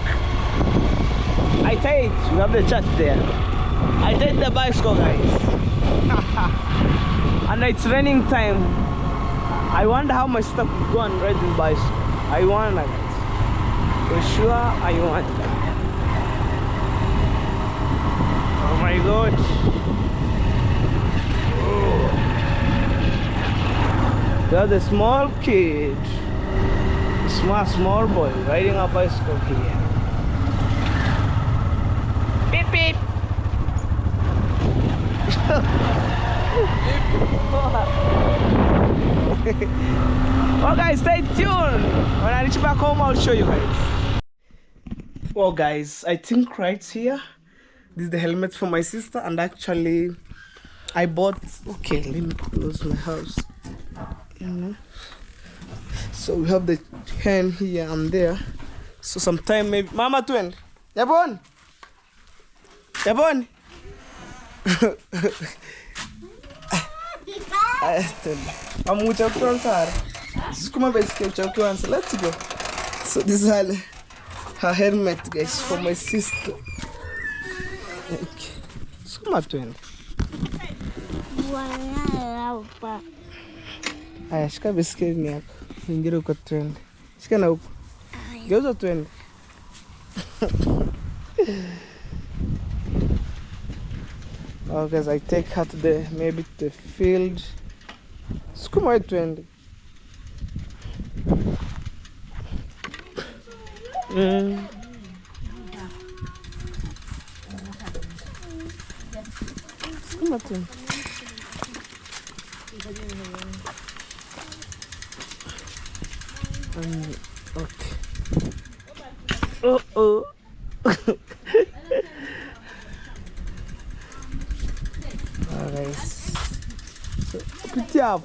I take, you have the church there. I take the bicycle, guys. And it's raining time. I wonder how my stuff will go and ride this bicycle. I wonder, guys. For sure, I want that. Oh my god. Oh. There's a small kid, small boy riding a bicycle here. Beep beep. Well, guys, stay tuned. When I reach back home, I'll show you guys. Well, guys, I think right here, this is the helmet for my sister, and actually, I bought. Okay, let me close my house. You know, so we have the hen here and there. So sometime maybe, Mama twin, Yabon, Yabon. I'm with your answer. Let's go. So this is her helmet, guys, for my sister. Okay. So my twin. Aya, shika baiskeli yako. Ingira uko twende. Shika na huko. Geuza twende. Oh, guys, I take her to maybe to the field. Sukuma twende. Sukuma tu. Okay. Oh. Alright. So, put up.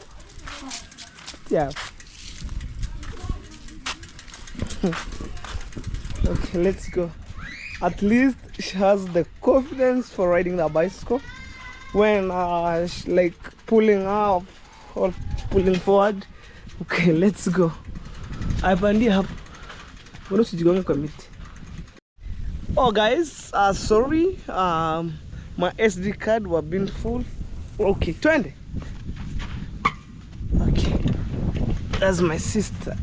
Okay, let's go. At least she has the confidence for riding the bicycle. When like pulling up or pulling forward. Okay, let's go. Aipandia hapo. Mbona usijigonge kwa miti? Oh guys, sorry. My SD card was being full. Okay, 20. Okay. That's my sister.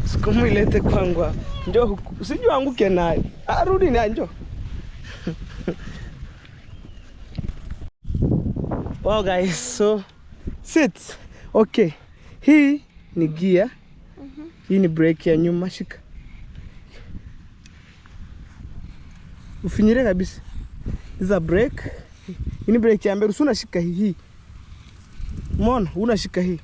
Sikumu ilete kwangu. Njoo huku. Usijue anguke naye. Arudi na njoo. Wow guys, so sit. Okay. Hii ni gear. Hii ni brake ya nyuma, shika. Ufinyire kabisa. This is a brake. Hii ni brake ya mbele, unashika hii. Umeona? Unashika hii.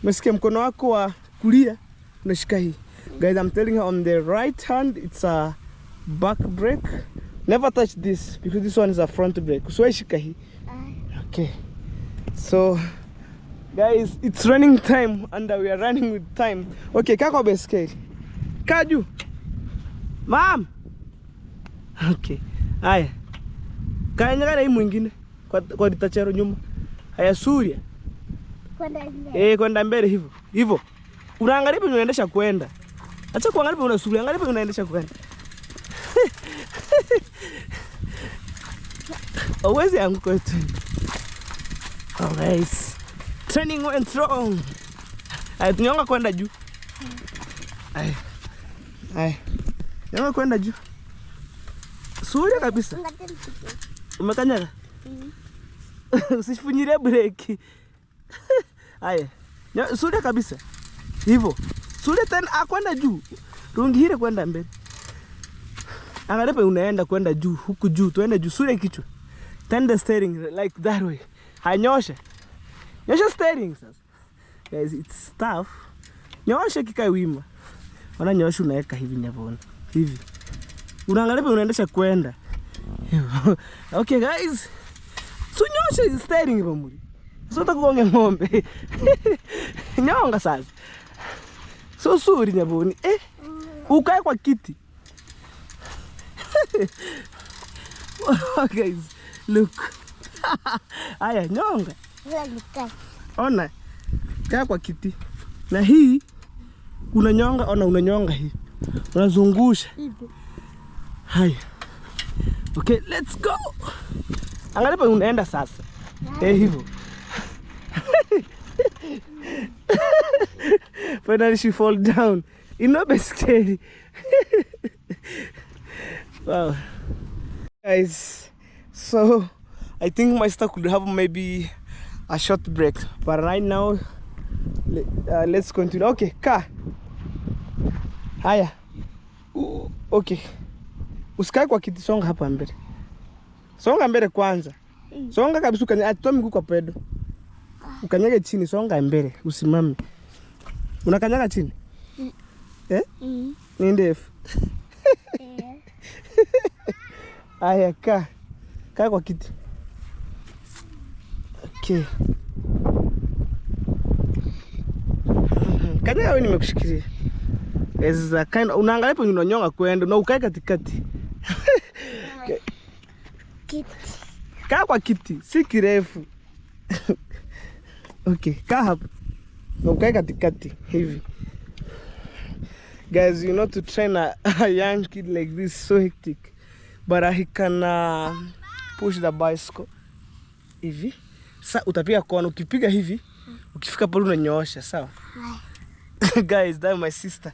Umesikia mkono wako wa kulia unashika hii. Guys, I'm telling you, on the right hand it's a back brake. Never touch this because this one is a front brake. So shika hii. Okay. So guys, it's running time and we are running with time. Okay, kako beskeli. Kaju. Mom. Okay. Haya. Kanyaga hii mwingine kwa ditachero nyuma. Haya Surya. Kwenda mbele. Kwenda mbele hivyo. Hivyo. Unaangalia penye unaendesha kwenda. Acha kuangalia penye unasubiri, angalia penye unaendesha kwenda. Always anguko tu. Alright. Training went wrong. Tunyonga kwenda juu. Nyonga kwenda juu. Surya kabisa. Umekanyaga? Usifunyire breki. Haya. Surya kabisa. Hivyo. Surya tena akwenda juu. Rungihire kwenda mbele. Angalia penye unaenda kwenda juu, huku juu, tuende juu. Surya kichwa. Turn the steering like that way. Hanyosha. Nyosha steering sasa. Guys, it's tough. Nyosha kikae wima. Wana nyosha unaweka hivi nyavona. Hivi. Unaangalia penye unaendesha kwenda. Okay guys. So nyosha steering bamuri. So takuonge ng'ombe. Nyonga sasa. So suri nyavoni. Ukae kwa kiti. Oh, guys, look. Aya, nyonga. Ona. Kaa kwa kiti. Na hii unanyonga, unanyonga hii. Unazungusha. Haya. Okay, let's go. Angalia penye unaenda sasa. Hivyo. Finally she fall down. Inobe scary. Wow. Guys, so I think my sister could have maybe a short break, but right now let's continue. Okay, kaa. Haya. Okay. Usikae kwa kiti, songa hapa mbele. Songa mbele kwanza. Songa kabisa, ukanyage atoa miguu kwa pedo. Ukanyage chini, songa mbele, usimame. Unakanyaga chini? Ni ndefu. Aya, kaa. Kaa kwa kiti. Okay. Kanyaga wewe, nimekushikilia. As a kind, unaangalia penye unanyonga kwenda na ukae katikati. Kiti. Kaa kwa kiti, si kirefu. Okay, kaa hapa. Na ukae katikati hivi. Guys, you know, to train a young kid like this is so hectic. But he can push the bicycle hivi. Sasa utapiga kona, ukipiga hivi, ukifika pale unanyoosha, sawa? Guys, that's my sister.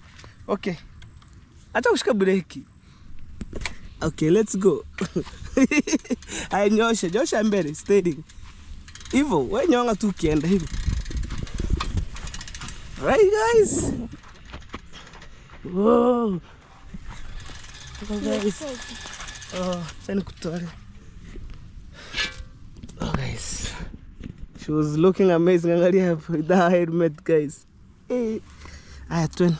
Okay. Acha kushika breki. Okay, let's go. Haya, nyosha mbele, steering. Hivyo, wewe nyonga tu ukienda hivi. Right guys. Whoa. Guys. Oh, oh guys, she was looking amazing with her helmet, guys. Hey, I had twin.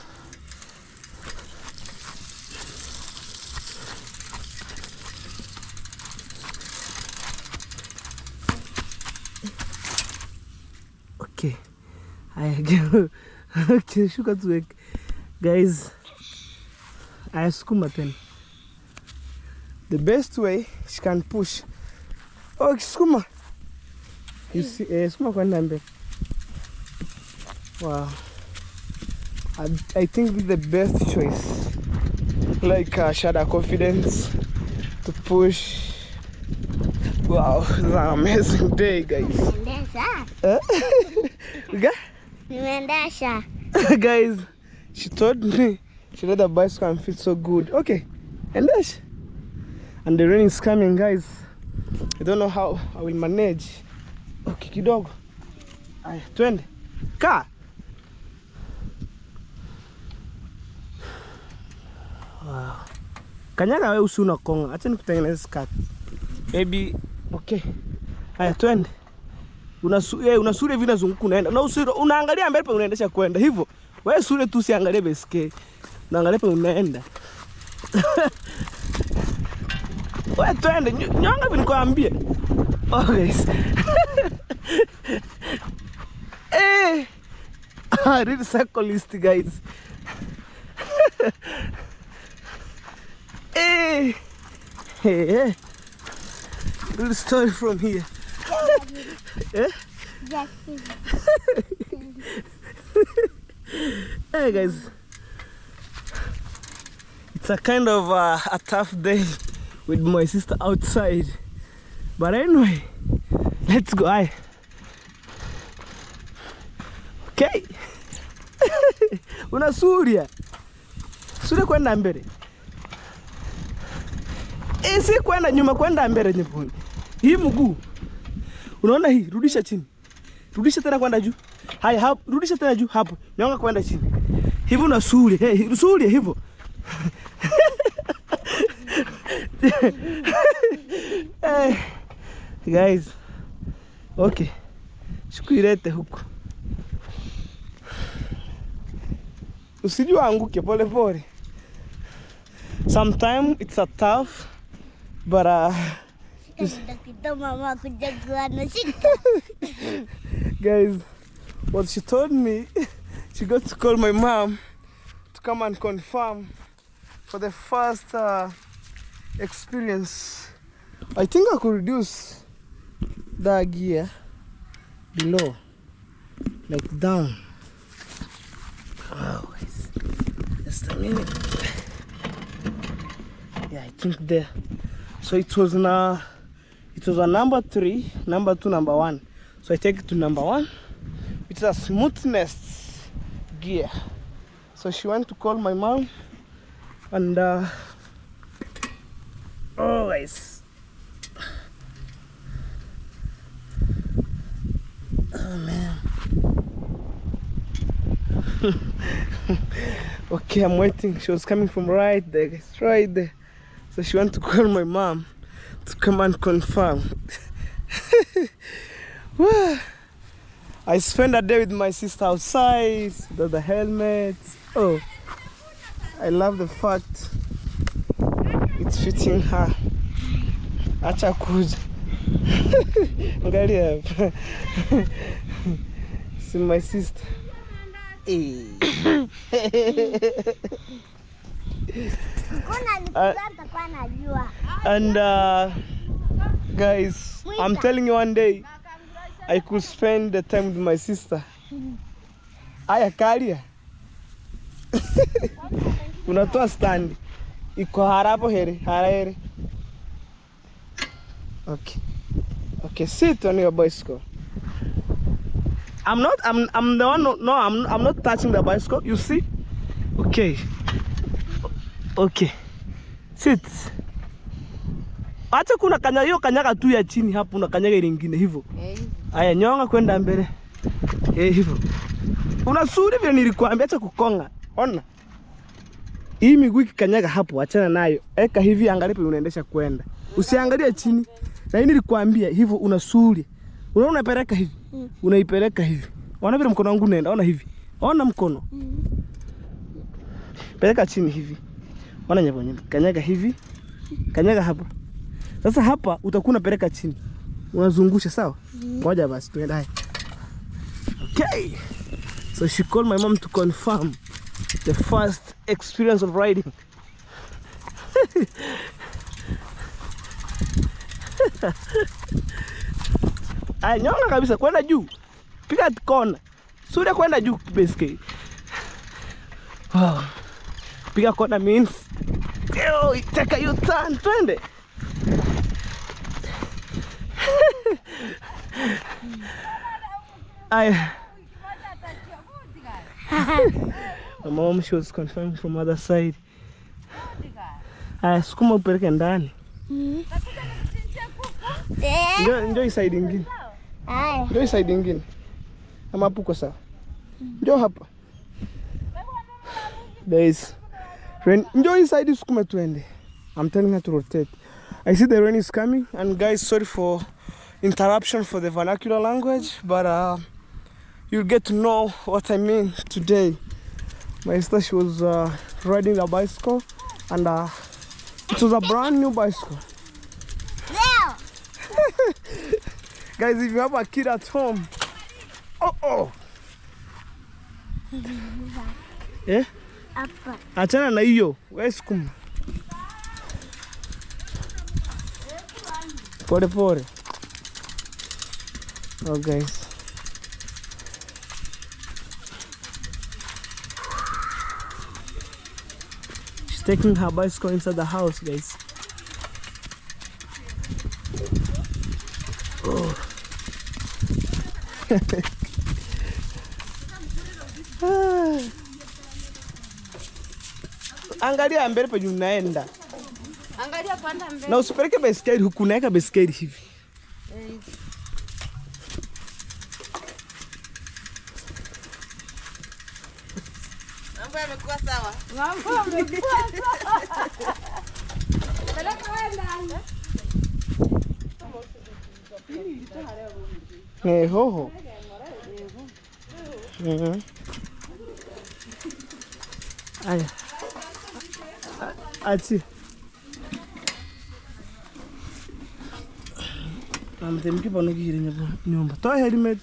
Okay, I go. Okay, sugar to work, guys. I sukuma ten. The best way she can push. Oh, sukuma. You see, sukuma kwa ndambe. Wow. I think it's the best choice. Like she had a confidence to push. Wow, it's an amazing day, guys. Guys, she told me she let the bicycle and feel so good. Okay, and the rain is coming, guys. I don't know how I will manage. Okay, kidogo. Aya, twende. Kaa. Wow. Kanyaga wewe usuna konga. Acha nikutengeneze skirt. Baby, okay. Aya, twende. Unasure vina zunguku unaenda. Unaangalia mbele pa unaendesha kwenda. Hivyo, wewe sure tu usiangalie baiskeli. Unaangalia pa unaenda. Wewe twende, nyonga vinikwambie. Oh guys. Hey. I read cyclist, guys. Hey. Hey. Good story from here. Yeah? Hey guys, it's a kind of a tough day with my sister outside, but anyway, let's go. Okay. Una suria kwenda mbele. Si kwenda nyuma, kwenda mbele nyeponi. Hii mguu. Unaona hii, rudisha chini. Rudisha tena kwenda juu. Hai, hapo, rudisha tena juu hapo. Nyonga kwenda chini. Hivyo na suria. Hey, suria hivyo. Hey, guys. Okay. Shukuirete huko. Usijua anguke pole pole. Sometimes it's a tough, but guys, what she told me, she got to call my mom to come and confirm for the first experience. I think I could reduce the gear below, like down. Wow, just a minute. Yeah, I think there. So it was a number 3, number 2, number 1. So I take it to number 1. It's a smoothness gear. So she went to call my mom, and oh guys, oh man. Okay, I'm waiting. She was coming from right there, guys, right there. So she went to call my mom to come and confirm. I spent a day with my sister outside, the helmets. Oh, I love the fact it's fitting her. Acha kuja. Angalia. See my sister. And guys, I'm telling you, one day I could spend the time with my sister. Aya kalia. Unatoa stand. Iko harapo here. Okay, sit on your bicycle. I'm the one. No, I'm not touching the bicycle. You see? Okay. Sit. Acha kuna kanyaga tu ya chini hapo, na kanyaga ile nyingine hivyo. Aya, nyonga kwenda mbele. Hivyo. Unasuri vile nilikwambia, acha kukonga. Ona. Hii miguu ikikanyaga hapo, achana nayo. Eka hivi, angalia pe unaendesha kwenda. Usiangalie chini. Na hii nilikwambia hivyo unasuli. Unaona unapeleka hivi. Unaipeleka hivi. Ona vile mkono wangu unaenda, ona hivi. Ona mkono. Peleka chini hivi. Ona nyapo nyapo. Kanyaga hivi. Kanyaga hapa. Sasa hapa utakuwa unapeleka chini. Unazungusha sawa? Ngoja basi tuende hai. Okay. So she called my mom to confirm the first experience of riding. Ay, nyonga kabisa kwenda juu. Piga kona. Suria kwenda juu basically. Wow. Piga kona means take your turn, twende. My mom, she was confirming from other side. Sukuma upeleke ndani. Njoo side ingine. Njoo side ingine. Ama puko sawa. Njoo hapa. Guys. Njoo side sukuma tuende. I'm telling her to rotate. I see the rain is coming, and guys, sorry for interruption for the vernacular language, but you'll get to know what I mean today. My sister, she was riding a bicycle, and it was a brand new bicycle. Yeah. Guys, if you have a kid at home, yeah? Apa. Achana na hiyo, wewe sukuma. Pore pore. Oh guys. She's taking her bicycle inside the house, guys. Oh. Angalia mbele penye unaenda. Angalia panda mbele. Na usipeleke baiskeli huku, naeka baiskeli hivi. Mambo yamekuwa sawa. Mambo yamekuwa sawa. Peleka wewe Hoho. Aya. Ati. Namtemki pano kihiri nyumba. Toa helmet.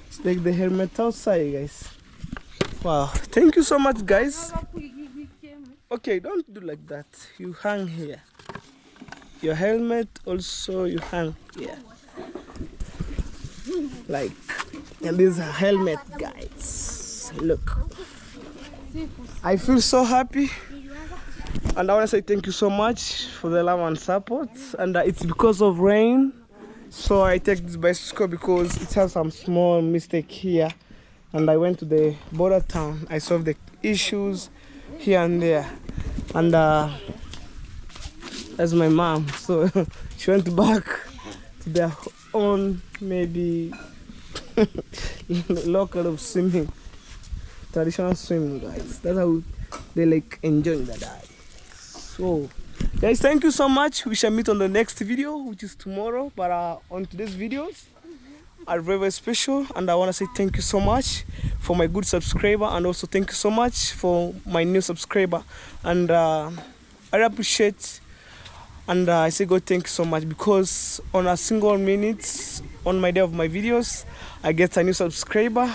Let's take the helmet outside, guys. Wow. Thank you so much, guys. Okay, don't do like that. You hang here. Your helmet also you hang here. Like, and this is a helmet, guys. Look. I feel so happy. And I want to say thank you so much for the love and support. And it's because of rain. So I take this bicycle because it has some small mistake here. And I went to the border town. I solved the issues here and there. And that's my mom. So she went back to their own, maybe, local of swimming. Traditional swimming, guys. That's how they like enjoying the day. So guys, thank you so much. We shall meet on the next video, which is tomorrow. But on today's videos are very, very special, and I want to say thank you so much for my good subscriber, and also thank you so much for my new subscriber. And I appreciate, and I say God thank you so much, because on a single minute on my day of my videos I get a new subscriber,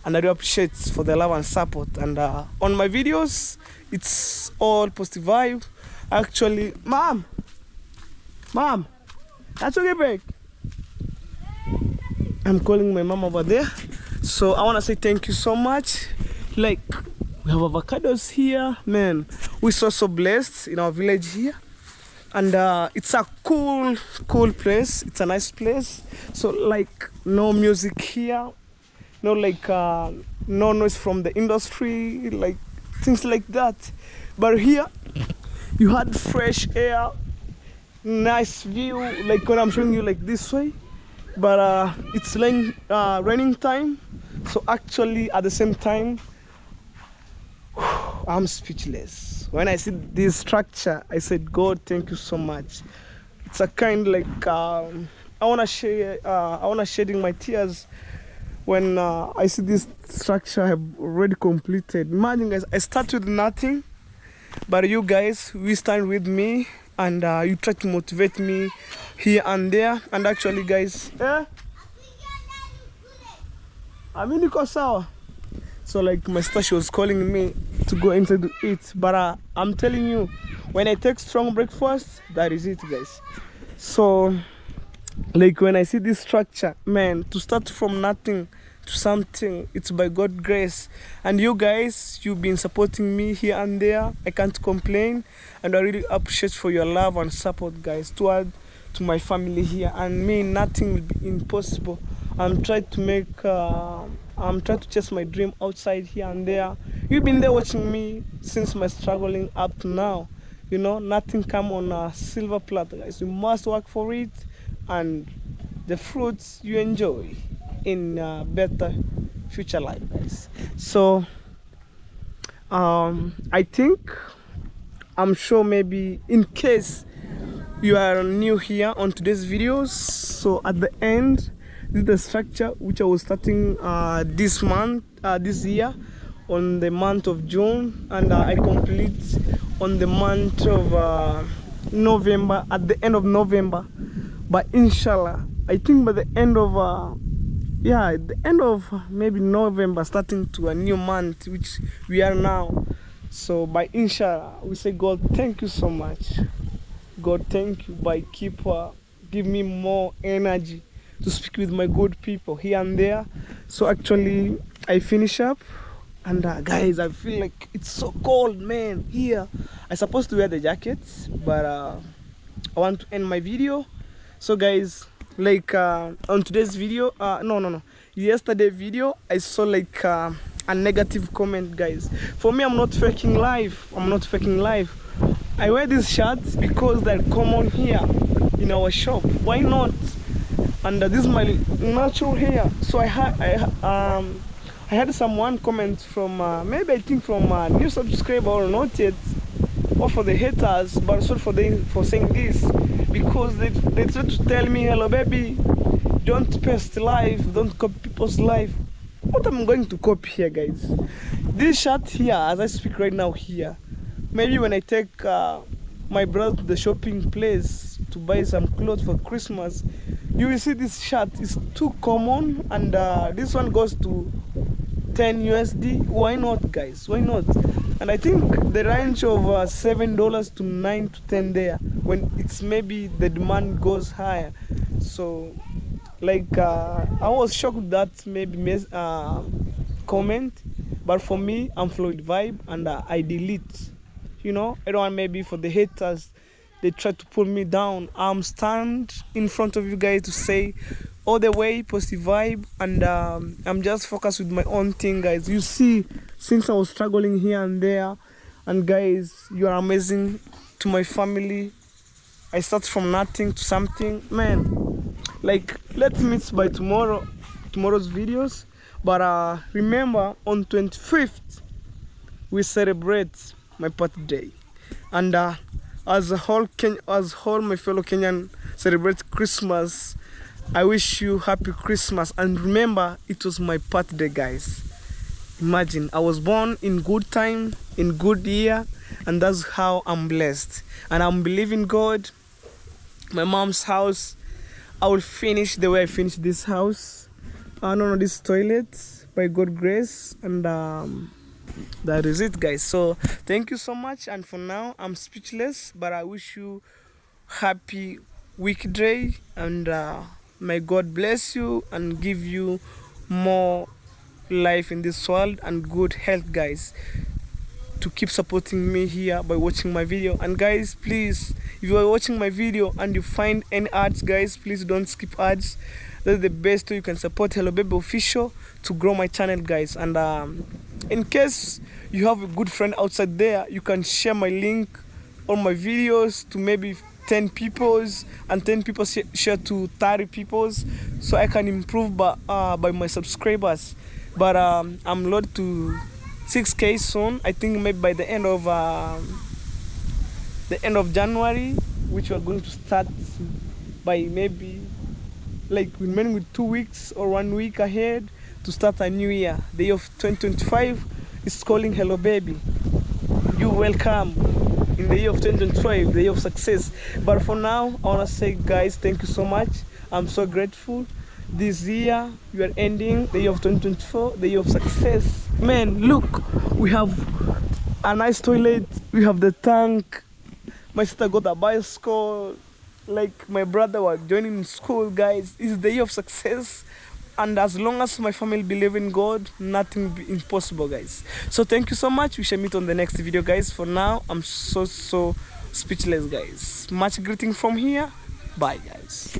and I do appreciate for the love and support. And on my videos it's all positive vibe. Actually, mom, that's okay, break. I'm calling my mom over there. So I want to say thank you so much. Like, we have avocados here, man. We're so blessed in our village here. And it's a cool place. It's a nice place. So like, no music here, no like no noise from the industry, like things like that. But here you had fresh air, nice view, like what I'm showing you, like this way. But it's raining time, So actually at the same time, I'm speechless. When I see this structure, I said, God, thank you so much. It's a kind like I wanna shedding my tears when I see this structure I have already completed. Imagine, guys, I start with nothing, but you guys, we stand with me, and you try to motivate me here and there. And actually, guys, I mean, niko sawa. So like my sister, she was calling me to go inside to eat, but I'm telling you, when I take strong breakfast, that is it, guys. So like when I see this structure, man, to start from nothing to something, it's by God's grace. And you guys, you've been supporting me here and there. I can't complain, and I really appreciate for your love and support, guys, toward to my family here. And me, nothing will be impossible. I'm trying to chase my dream outside here and there. You've been there watching me since my struggling up to now. You know, nothing come on a silver platter, guys. You must work for it, and the fruits you enjoy in a better future life, guys. So I think, I'm sure, maybe in case you are new here on today's videos, so at the end, this is the structure which I was starting this year, on the month of June, and I complete on the month of November, at the end of November. But inshallah, I think by the end of the end of maybe November, starting to a new month which we are now. So by inshallah, we say, God, thank you so much. God, thank you. By keep give me more energy to speak with my good people here and there. So actually, I finish up, and guys, I feel like it's so cold, man, here. I supposed to wear the jackets, but I want to end my video. So guys, like on today's video, yesterday video, I saw like a negative comment, guys. For me, I'm not faking life. I wear these shirts because they're common here in our shop. Why not? And this is my natural hair. So I had someone comment from maybe I think from a new subscriber or not yet, or for the haters, but sorry for saying this, because they tried to tell me, hello baby, don't paste life, don't copy people's life. What I'm going to copy here, guys? This shirt here, as I speak right now here, maybe when I take my brother to the shopping place to buy some clothes for Christmas, you will see this shirt is too common, and this one goes to 10 USD. Why not, guys? Why not? And I think the range of $7 to 9 to 10 there, when it's maybe the demand goes higher. So like I was shocked with that maybe comment, but for me, I'm Floyd Vibe, and I delete. You know, I don't want maybe for the haters, they try to pull me down. I'm stand in front of you guys to say all the way positive vibe, and I'm just focused with my own thing, guys. You see, since I was struggling here and there, and guys, you are amazing to my family. I start from nothing to something, man. Like, let's meet by tomorrow's videos. But remember, on 25th we celebrate my birthday, and as a whole my fellow Kenyan celebrate Christmas, I wish you happy Christmas. And remember, it was my birthday, guys. Imagine, I was born in good time, in good year, and that's how I'm blessed. And I'm believing God. My mom's house, I will finish the way I finished this house. This toilet, by God's grace. And that is it, guys. So thank you so much, and for now I'm speechless, but I wish you happy weekday, and may God bless you and give you more life in this world and good health, guys, to keep supporting me here by watching my video. And guys, please, if you are watching my video and you find any ads, guys, please don't skip ads. That's the best way you can support Hello Baby Official to grow my channel, guys. And in case you have a good friend outside there, you can share my link on my videos to maybe 10 peoples, and 10 people share to 30 peoples, so I can improve by my subscribers. but I'm loaded to 6K soon. I think maybe by the end of January, which we're going to start by maybe like remaining with 2 weeks or 1 week ahead to start a new year. The year of 2025 is calling Hello Baby. You welcome in the year of 2025, the year of success. But for now, I want to say, guys, thank you so much. I'm so grateful. This year, we are ending the year of 2024, the year of success. Man, look, we have a nice toilet, we have the tank. My sister got a bicycle, like my brother was joining school, guys. It's the year of success. And as long as my family believe in God, nothing be impossible, guys. So thank you so much. We shall meet on the next video, guys. For now, I'm so speechless, guys. Much greeting from here. Bye, guys.